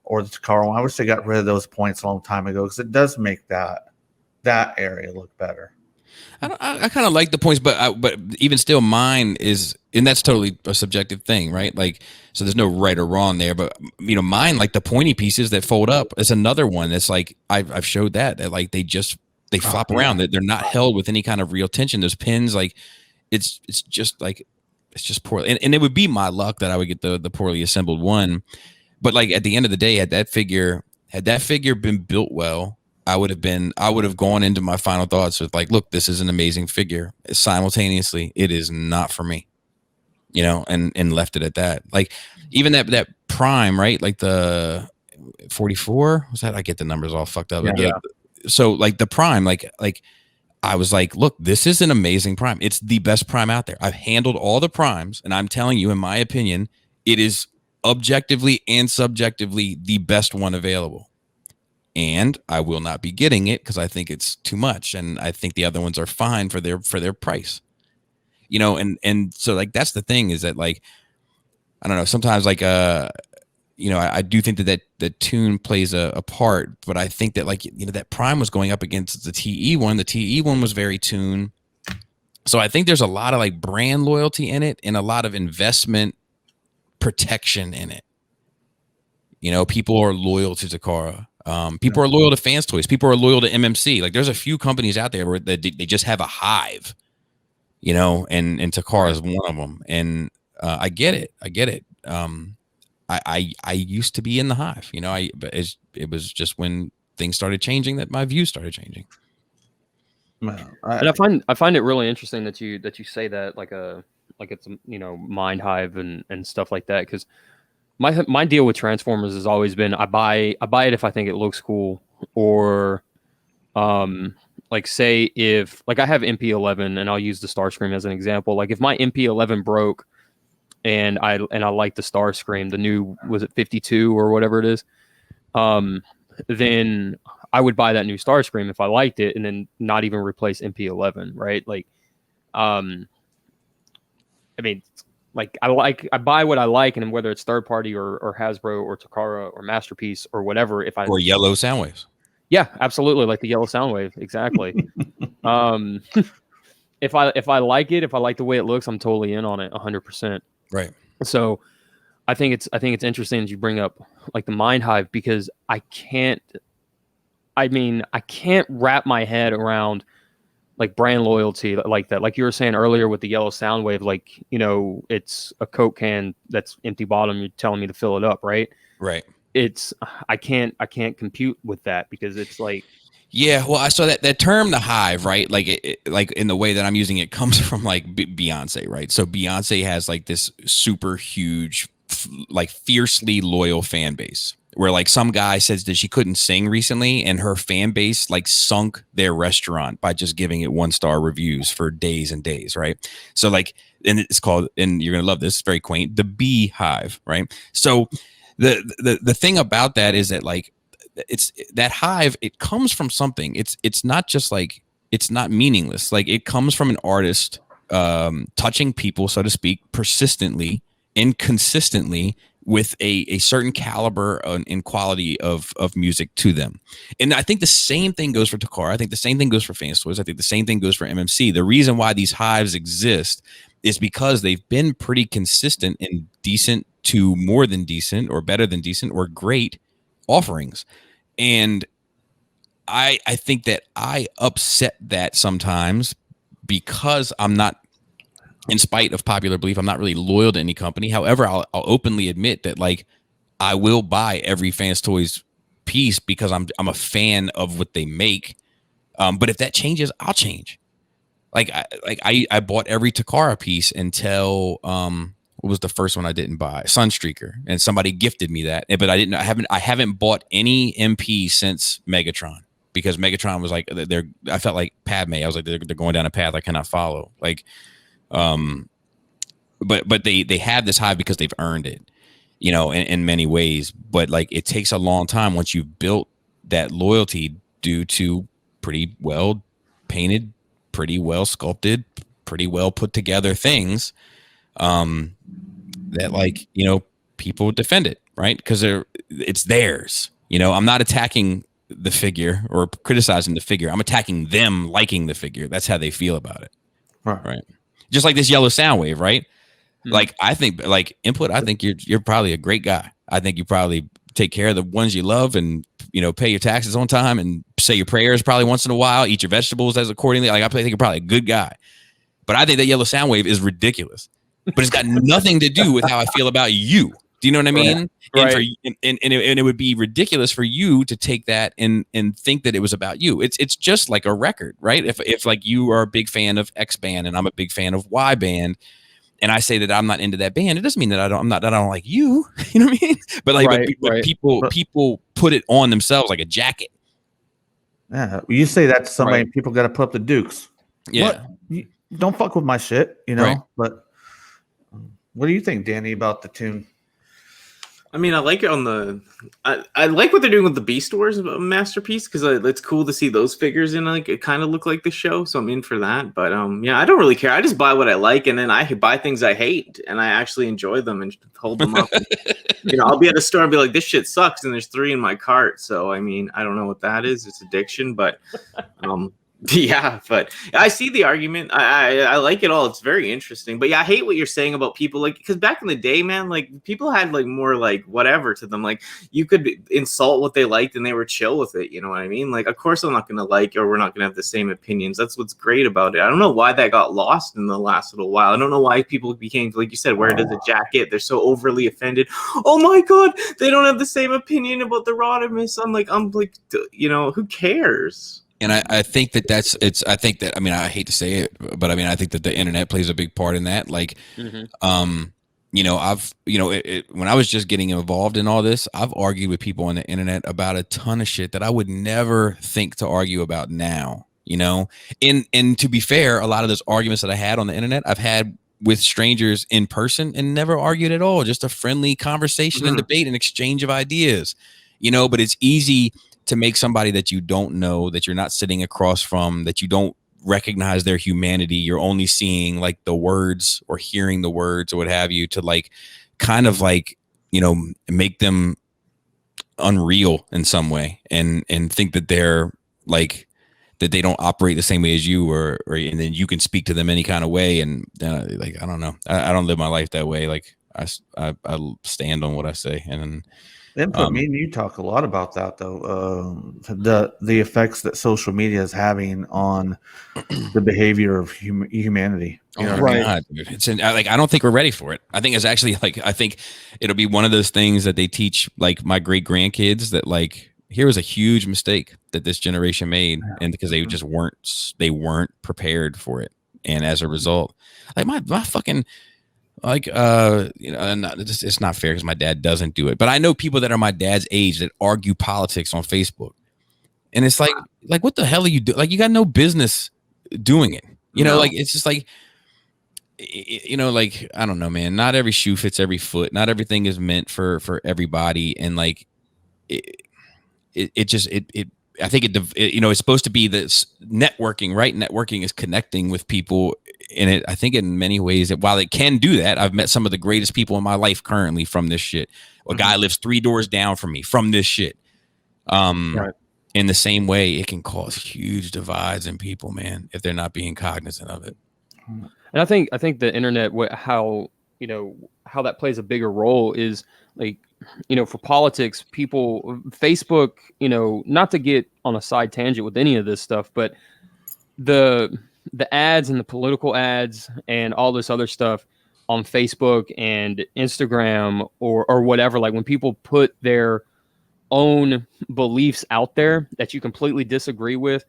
or the Takara one, I wish they got rid of those points a long time ago, because it does make that area look better. I kind of like the points, but even still, mine is, and that's totally a subjective thing, right? Like, so there's no right or wrong there, but mine, like the pointy pieces that fold up, is another one that's like I've showed that like they flop around, that they're not held with any kind of real tension. Those pins, like it's just poor, and it would be my luck that I would get the poorly assembled one, but like at the end of the day, had that figure been built well, I would have gone into my final thoughts with like, look, this is an amazing figure. Simultaneously, it is not for me, and left it at that. Like even that Prime, right? Like the 44 was that? I get the numbers all fucked up. Yeah. So like the Prime, like I was like, look, this is an amazing Prime. It's the best Prime out there. I've handled all the Primes, and I'm telling you, in my opinion, it is objectively and subjectively the best one available. And I will not be getting it because I think it's too much, and I think the other ones are fine for their price, and so like that's the thing, is that like I don't know, sometimes like I do think that toon plays a part, but I think that like that Prime was going up against the TE one. The TE one was very toon, so I think there's a lot of like brand loyalty in it and a lot of investment protection in it. People are loyal to Takara. People are loyal to Fans Toys. People are loyal to MMC. Like there's a few companies out there where they just have a hive, and Takara is one of them. And I get it. I used to be in the hive, but it was just when things started changing that my views started changing. And I find it really interesting that you say that like it's mind hive and stuff like that, because my deal with Transformers has always been I buy it if I think it looks cool, or like say if like I have MP11 and I'll use the Starscream as an example. Like if my MP11 broke and I like the Starscream, the new, was it 52 or whatever it is, then I would buy that new Starscream if I liked it, and then not even replace MP11, right? Like I mean, like I buy what I like, and whether it's third party or Hasbro or Takara or Masterpiece or whatever, or yellow Soundwaves. Yeah, absolutely, like the yellow Soundwave, exactly. If I like it, if I like the way it looks, I'm totally in on it, 100%. Right. So I think it's interesting that you bring up like the Mind Hive, because I can't wrap my head around like brand loyalty like that. Like you were saying earlier with the yellow Soundwave, like, it's a Coke can that's empty bottom. You're telling me to fill it up, right? Right. I can't compute with that, because it's like, yeah, well, I saw that term, the hive, right? Like like in the way that I'm using it comes from like Beyonce, right? So Beyonce has like this super huge, like fiercely loyal fan base, where like some guy says that she couldn't sing recently, and her fan base like sunk their restaurant by just giving it 1-star reviews for days and days, right? So like, and it's called, and you're gonna love this, it's very quaint, the Beehive, right? So the thing about that is that like it's that hive, it comes from something. It's not just like, it's not meaningless. Like it comes from an artist touching people, so to speak, persistently and consistently with a certain caliber and quality of music to them. And I think the same thing goes for Takara. I think the same thing goes for Fans Toys. I think the same thing goes for MMC. The reason why these hives exist is because they've been pretty consistent and decent to more than decent or better than decent or great offerings. And I think that I upset that sometimes because I'm not, in spite of popular belief, I'm not really loyal to any company. However, I'll openly admit that like I will buy every Fans Toys piece because I'm a fan of what they make. But if that changes, I'll change. I bought every Takara piece until what was the first one I didn't buy? Sunstreaker, and somebody gifted me that. But I haven't bought any MP since Megatron, because Megatron was like I felt like Padme. I was like they're going down a path I cannot follow. Like. But they have this hive because they've earned it, you know, in many ways. But like it takes a long time once you've built that loyalty due to pretty well painted, pretty well sculpted, pretty well put together things, that like, you know, people defend it, right? Because it's theirs. You know, I'm not attacking the figure or criticizing the figure. I'm attacking them liking the figure. That's how they feel about it. Right. Just like this yellow Soundwave, right? Mm-hmm. Like I think, like Input, I think you're probably a great guy. I think you probably take care of the ones you love, and you know, pay your taxes on time, and say your prayers probably once in a while. Eat your vegetables as accordingly. Like I think you're probably a good guy. But I think that yellow Soundwave is ridiculous. But it's got nothing to do with how I feel about you. Do you know what I mean? Right. And it would be ridiculous for you to take that and think that it was about you. It's just like a record, right? If like you are a big fan of X band and I'm a big fan of Y band, and I say that I'm not into that band, it doesn't mean that I don't like you. You know what I mean? But like, but people put it on themselves like a jacket. Yeah, you say that to somebody, people got to put up the Dukes. Yeah, don't fuck with my shit, you know. Right. But what do you think, Danny, about the tune? I mean, I like it on the. I like what they're doing with the Beast Wars masterpiece, because it's cool to see those figures in like it kind of look like the show. So I'm in for that. But yeah, I don't really care. I just buy what I like, and then I buy things I hate, and I actually enjoy them and hold them up. And, you know, I'll be at a store and be like, "This shit sucks," and there's 3 in my cart. So I mean, I don't know what that is. It's addiction, but yeah, but I see the argument. I like it all. It's very interesting. But yeah, I hate what you're saying about people, like, because back in the day, man, like people had like more like whatever to them. Like you could insult what they liked and they were chill with it. You know what I mean? Like, of course I'm not going to like, or we're not going to have the same opinions. That's what's great about it. I don't know why that got lost in the last little while. I don't know why people became, like you said, where does a jacket? They're so overly offended. Oh my God, they don't have the same opinion about the Rodimus. I'm like, you know, who cares? And I think that I mean, I hate to say it, but I mean, I think that the internet plays a big part in that. Like, you know, when I was just getting involved in all this, I've argued with people on the internet about a ton of shit that I would never think to argue about now, you know? And to be fair, a lot of those arguments that I had on the internet, I've had with strangers in person and never argued at all. Just a friendly conversation and debate and exchange of ideas, you know, but it's easy to make somebody that you don't know, that you're not sitting across from, that you don't recognize their humanity, you're only seeing like the words or hearing the words or what have you, to like kind of like, you know, make them unreal in some way, and think that they're like, that they don't operate the same way as you, or and then you can speak to them any kind of way. And like, I don't know. I don't live my life that way. Like I stand on what I say. And Input, me and you talk a lot about that, though. The effects that social media is having on the behavior of humanity. You know, right? God, dude. It's like, I don't think we're ready for it. I think it's actually like, I think it'll be one of those things that they teach like my great grandkids, that like, here was a huge mistake that this generation made, and because they just weren't prepared for it, and as a result, like my fucking. Like, and it's not fair because my dad doesn't do it. But I know people that are my dad's age that argue politics on Facebook, and it's like what the hell are you doing? Like, you got no business doing it. Like it's just like, like, I don't know, man. Not every shoe fits every foot. Not everything is meant for everybody, and like I think it's supposed to be this networking, right? Networking is connecting with people. And I think in many ways that while it can do that, I've met some of the greatest people in my life currently from this shit. A guy lives 3 doors down from me from this shit. Right. In the same way, it can cause huge divides in people, man, if they're not being cognizant of it. And I think the internet, how that plays a bigger role is like, for politics, people, Facebook, not to get on a side tangent with any of this stuff, but the ads and the political ads and all this other stuff on Facebook and Instagram or whatever, like when people put their own beliefs out there that you completely disagree with,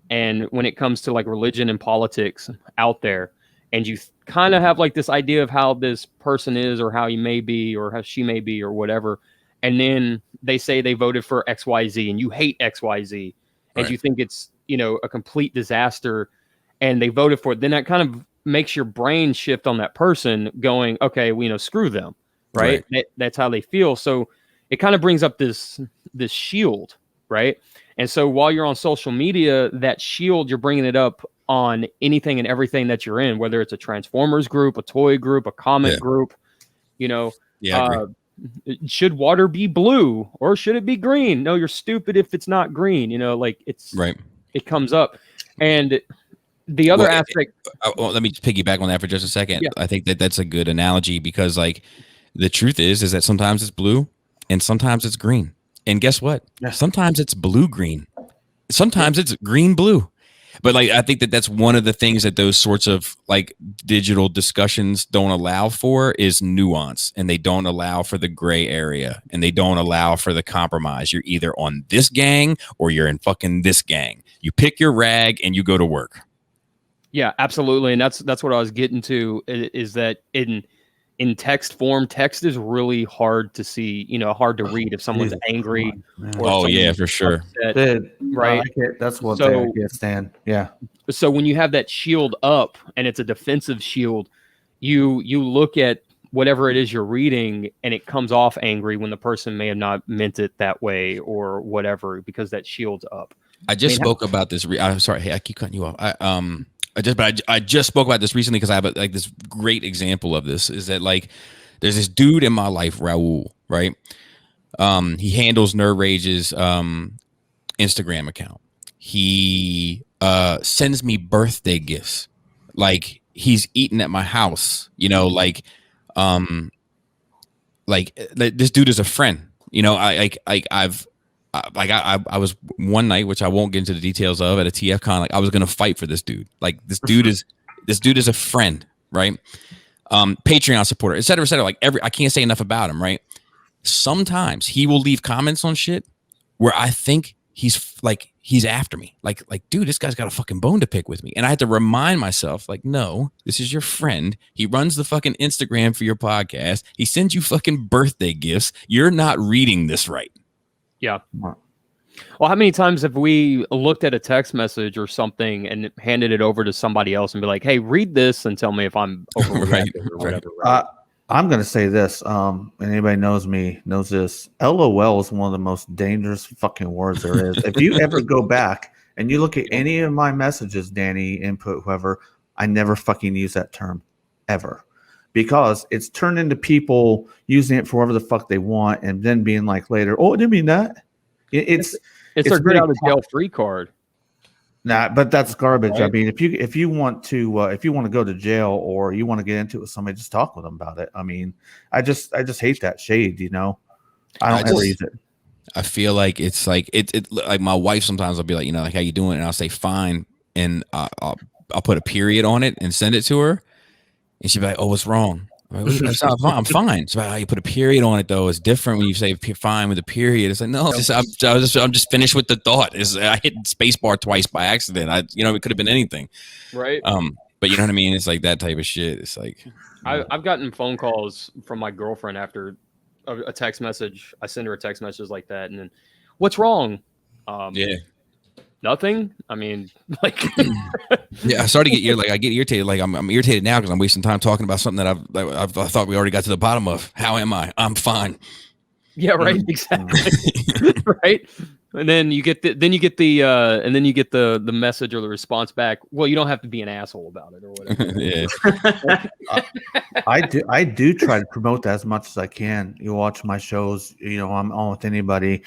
and when it comes to like religion and politics out there, and you kind of have like this idea of how this person is or how he may be or how she may be or whatever, and then they say they voted for XYZ and you hate XYZ and you think it's a complete disaster and they voted for it, then that kind of makes your brain shift on that person going, okay, screw them, right? That's how they feel. So it kind of brings up this shield, right? And so while you're on social media, that shield, you're bringing it up on anything and everything that you're in, whether it's a Transformers group, a toy group, a comic group, should water be blue or should it be green? No, you're stupid if it's not green, like it's right. It comes up. And the other aspect. Let me piggyback on that for just a second. Yeah. I think that's a good analogy because like the truth is that sometimes it's blue and sometimes it's green. And guess what? Sometimes it's blue green. Sometimes it's green blue. But like I think that's one of the things that those sorts of like digital discussions don't allow for is nuance, and they don't allow for the gray area, and they don't allow for the compromise. You're either on this gang or you're in fucking this gang. You pick your rag and you go to work. Yeah, absolutely. And that's what I was getting to is that in text form, text is really hard to see, hard to read if someone's angry. Oh yeah, for sure. Upset, right. That's what I can't stand. Yeah. So when you have that shield up and it's a defensive shield, you look at whatever it is you're reading and it comes off angry when the person may have not meant it that way or whatever, because that shield's up. I just spoke about this. I'm sorry. Hey, I keep cutting you off. I just spoke about this recently because I have this great example of this is that like there's this dude in my life, Raul, right? He handles Nerd Rage's Instagram account. He sends me birthday gifts. Like he's eating at my house, this dude is a friend. I was one night, which I won't get into the details of, at a TF con. Like I was gonna fight for this dude. Like this dude is a friend, right? Patreon supporter, et cetera, et cetera. Like I can't say enough about him, right? Sometimes he will leave comments on shit where I think he's after me. Like, dude, this guy's got a fucking bone to pick with me. And I had to remind myself, like, no, this is your friend. He runs the fucking Instagram for your podcast. He sends you fucking birthday gifts. You're not reading this right. Yeah. Well, how many times have we looked at a text message or something and handed it over to somebody else and be like, hey, read this and tell me if I'm overreacting or whatever. Right? I'm going to say this. And anybody knows me knows this. LOL is one of the most dangerous fucking words there is. If you ever go back and you look at any of my messages, Danny, input, whoever, I never fucking use that term ever. Because it's turned into people using it for whatever the fuck they want, and then being like later, "Oh, I didn't mean that." It's their get out of jail free card. Nah, but that's garbage. Right? I mean, if you want to go to jail or you want to get into it with somebody, just talk with them about it. I mean, I just hate that shade. I don't ever use it. I feel like it's like it like my wife sometimes will be like, like how you doing, and I'll say fine, and I'll put a period on it and send it to her. And she'd be like, "Oh, what's wrong?" I'm like, I'm fine. So how you put a period on it though is different when you say fine with a period. It's like no, I'm just finished with the thought. I hit spacebar twice by accident. It could have been anything, right? But you know what I mean? It's like that type of shit. It's like I've gotten phone calls from my girlfriend after a text message. I send her a text message like that, and then, what's wrong? yeah. Nothing. I mean, like, Yeah, I started to get I get irritated. Like I'm irritated now because I'm wasting time talking about something that I thought we already got to the bottom of. How am I? I'm fine. yeah, right, exactly, right. And then you get the message or the response back. Well, you don't have to be an asshole about it or whatever. Yeah. I do try to promote that as much as I can. You watch my shows, I'm on with anybody.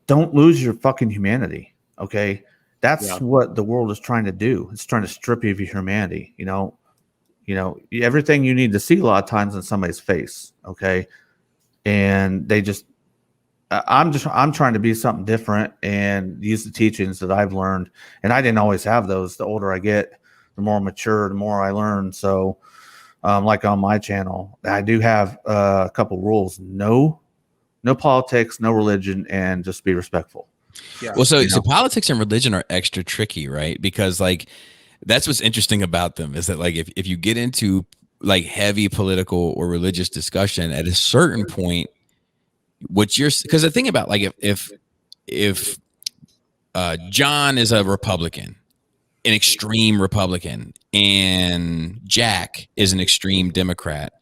Don't lose your fucking humanity. Okay. That's what the world is trying to do. It's trying to strip you of your humanity. Everything you need to see a lot of times in somebody's face. Okay. And I'm trying to be something different and use the teachings that I've learned. And I didn't always have those. The older I get, the more mature, the more I learn. So, like on my channel, I do have a couple rules: no politics, no religion, and just be respectful. Yeah. Well, so politics and religion are extra tricky, right? Because like that's what's interesting about them is that like if you get into like heavy political or religious discussion at a certain point, because the thing about like if John is a Republican, an extreme Republican, and Jack is an extreme Democrat,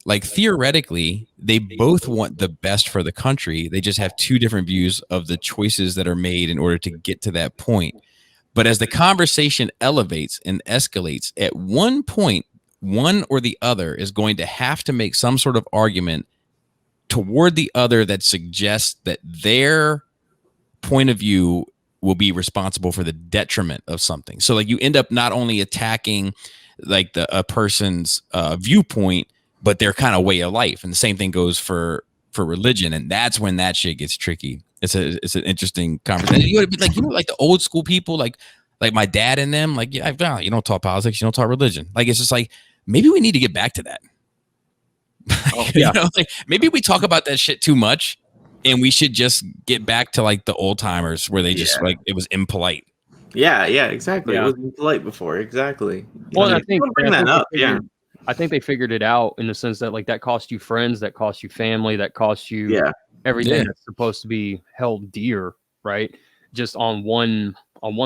like theoretically, they both want the best for the country. They just have two different views of the choices that are made in order to get to that point. But as the conversation elevates and escalates, at one point, one or the other is going to have to make some sort of argument toward the other that suggests that their point of view will be responsible for the detriment of something. So like you end up not only attacking like a person's viewpoint, but their kind of way of life. And the same thing goes for religion. And that's when that shit gets tricky. It's an interesting conversation. Like the old school people, like my dad and them, like, yeah, you don't talk politics, you don't talk religion. Like, it's just like, maybe we need to get back to that. Oh, yeah. Like maybe we talk about that shit too much and we should just get back to like the old timers where they just like, it was impolite. Yeah, exactly. Yeah. It wasn't polite before. Exactly. Well, I think bring that up. Yeah. I think they figured it out in the sense that like that cost you friends, that cost you family, that cost you everything that's supposed to be held dear, right? Just on one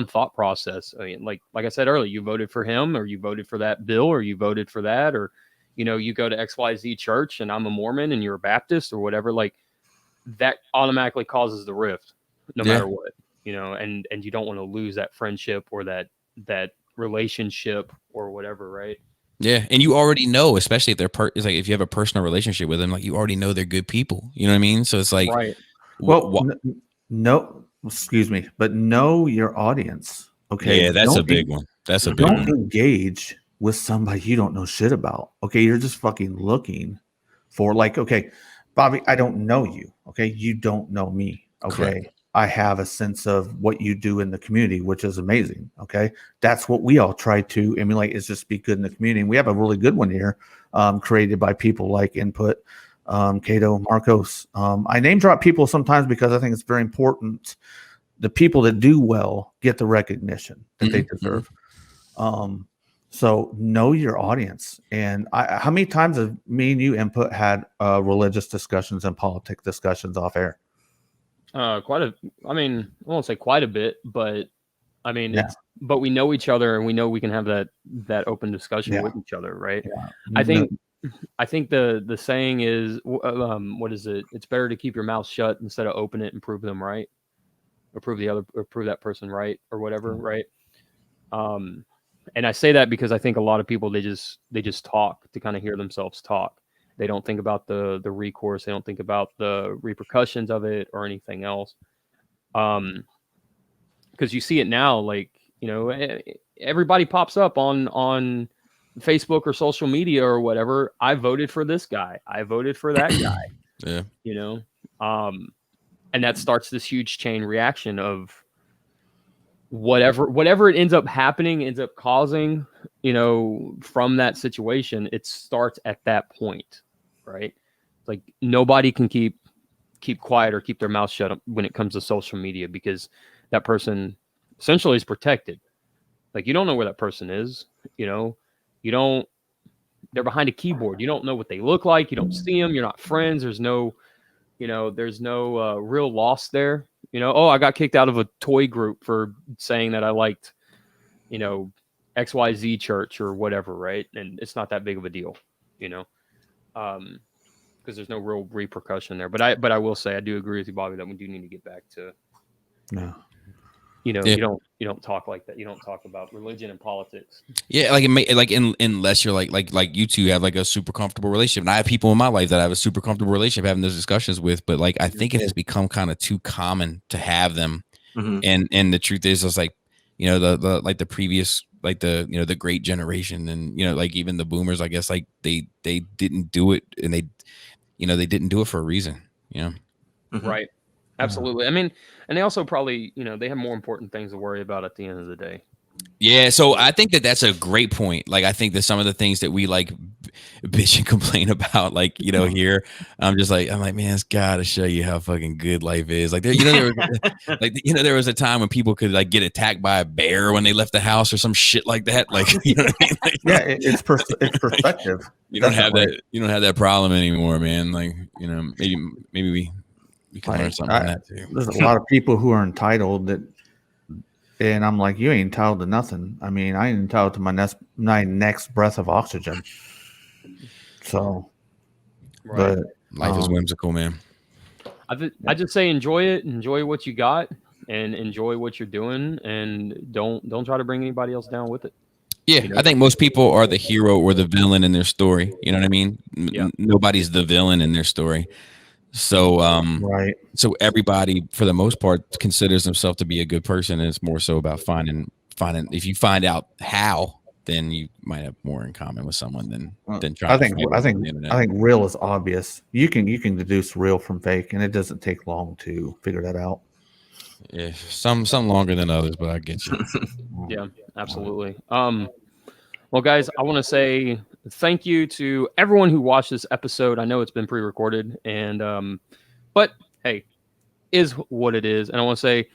thought process. I mean, like I said earlier, you voted for him, or you voted for that bill, or you voted for that, or you go to XYZ church and I'm a Mormon and you're a Baptist or whatever. Like that automatically causes the rift, no matter what, and you don't want to lose that friendship or that relationship or whatever, right? Yeah, and you already know, especially if it's like if you have a personal relationship with them, like you already know they're good people. You know what I mean? So it's like, right. No, excuse me, but know your audience. Okay, yeah, that's a big one. That's a big one. Don't engage with somebody you don't know shit about. Okay, you're just fucking looking for like, okay, Bobby, I don't know you. Okay, you don't know me. Okay. Correct. I have a sense of what you do in the community, which is amazing. Okay. That's what we all try to emulate, is just be good in the community. And we have a really good one here, created by people like Input, Cato, Marcos. I name drop people sometimes because I think it's very important. The people that do well get the recognition that they deserve. So know your audience. And how many times have me and you, Input, had religious discussions and politic discussions off air? I won't say quite a bit, but I mean, but we know each other and we know we can have that open discussion with each other. Right. Yeah. I think the saying is, what is it? It's better to keep your mouth shut instead of open it and prove them right, or prove that person right, or whatever. Right. And I say that because I think a lot of people, they just talk to kind of hear themselves talk. They don't think about the recourse. They don't think about the repercussions of it or anything else. Because you see it now, like, everybody pops up on Facebook or social media or whatever. I voted for this guy. I voted for that guy. Yeah. And that starts this huge chain reaction of whatever it ends up causing, from that situation. It starts at that point. Right. Like nobody can keep quiet or keep their mouth shut when it comes to social media, because that person essentially is protected. Like you don't know where that person is. You know, you don't. They're behind a keyboard. You don't know what they look like. You don't see them. You're not friends. There's no, there's no real loss there. Oh, I got kicked out of a toy group for saying that I liked, XYZ church or whatever, right? And it's not that big of a deal, because there's no real repercussion there. But I will say I do agree with you, Bobby, that we do need to get back to, No. you don't talk like that. You don't talk about religion and politics. Yeah, unless you're like you two have like a super comfortable relationship, and I have people in my life that I have a super comfortable relationship having those discussions with. But like, I think it has become kind of too common to have them, and the truth is, it's like, the like the previous, like the great generation, and like even the boomers, I guess, like they didn't do it, and they didn't do it for a reason, Right. Absolutely. I mean, and they also probably, they have more important things to worry about at the end of the day. Yeah, so I think that's a great point. Like, I think that some of the things that we like bitch and complain about, like, here, I'm like, man, it's gotta show you how fucking good life is. Like, there was a time when people could like get attacked by a bear when they left the house or some shit like that. Like, you know what I mean? Like, Yeah, it's perspective. You don't have that. You don't have that problem anymore, man. Like, maybe we can learn something from that too. There's a lot of people who are entitled and I'm like, you ain't entitled to nothing. I mean, I ain't entitled to my next breath of oxygen. So, right. But life is whimsical, man. I just say enjoy it, enjoy what you got, and enjoy what you're doing, and don't try to bring anybody else down with it. Yeah, I think most people are the hero or the villain in their story. You know what I mean? Yeah. Nobody's the villain in their story. So, right. So everybody, for the most part, considers themselves to be a good person, and it's more so about finding. If you find out how, then you might have more in common with someone than trying. I think real is obvious. You can deduce real from fake, and it doesn't take long to figure that out. Yeah, some longer than others, but I get you. Yeah, absolutely. Well, guys, I want to say thank you to everyone who watched this episode. I know it's been pre-recorded, and but hey, is what it is. And I want to say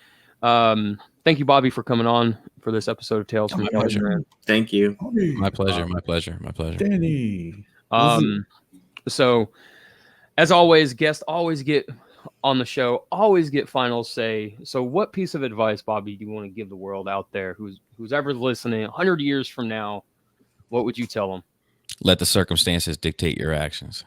thank you, Bobby, for coming on for this episode of Tales from Teletraan. Thank you. My pleasure. My pleasure. My pleasure. Danny. So, as always, guests always get on the show, always get final say. So, what piece of advice, Bobby, do you want to give the world out there who's ever listening 100 years from now? What would you tell them? Let the circumstances dictate your actions.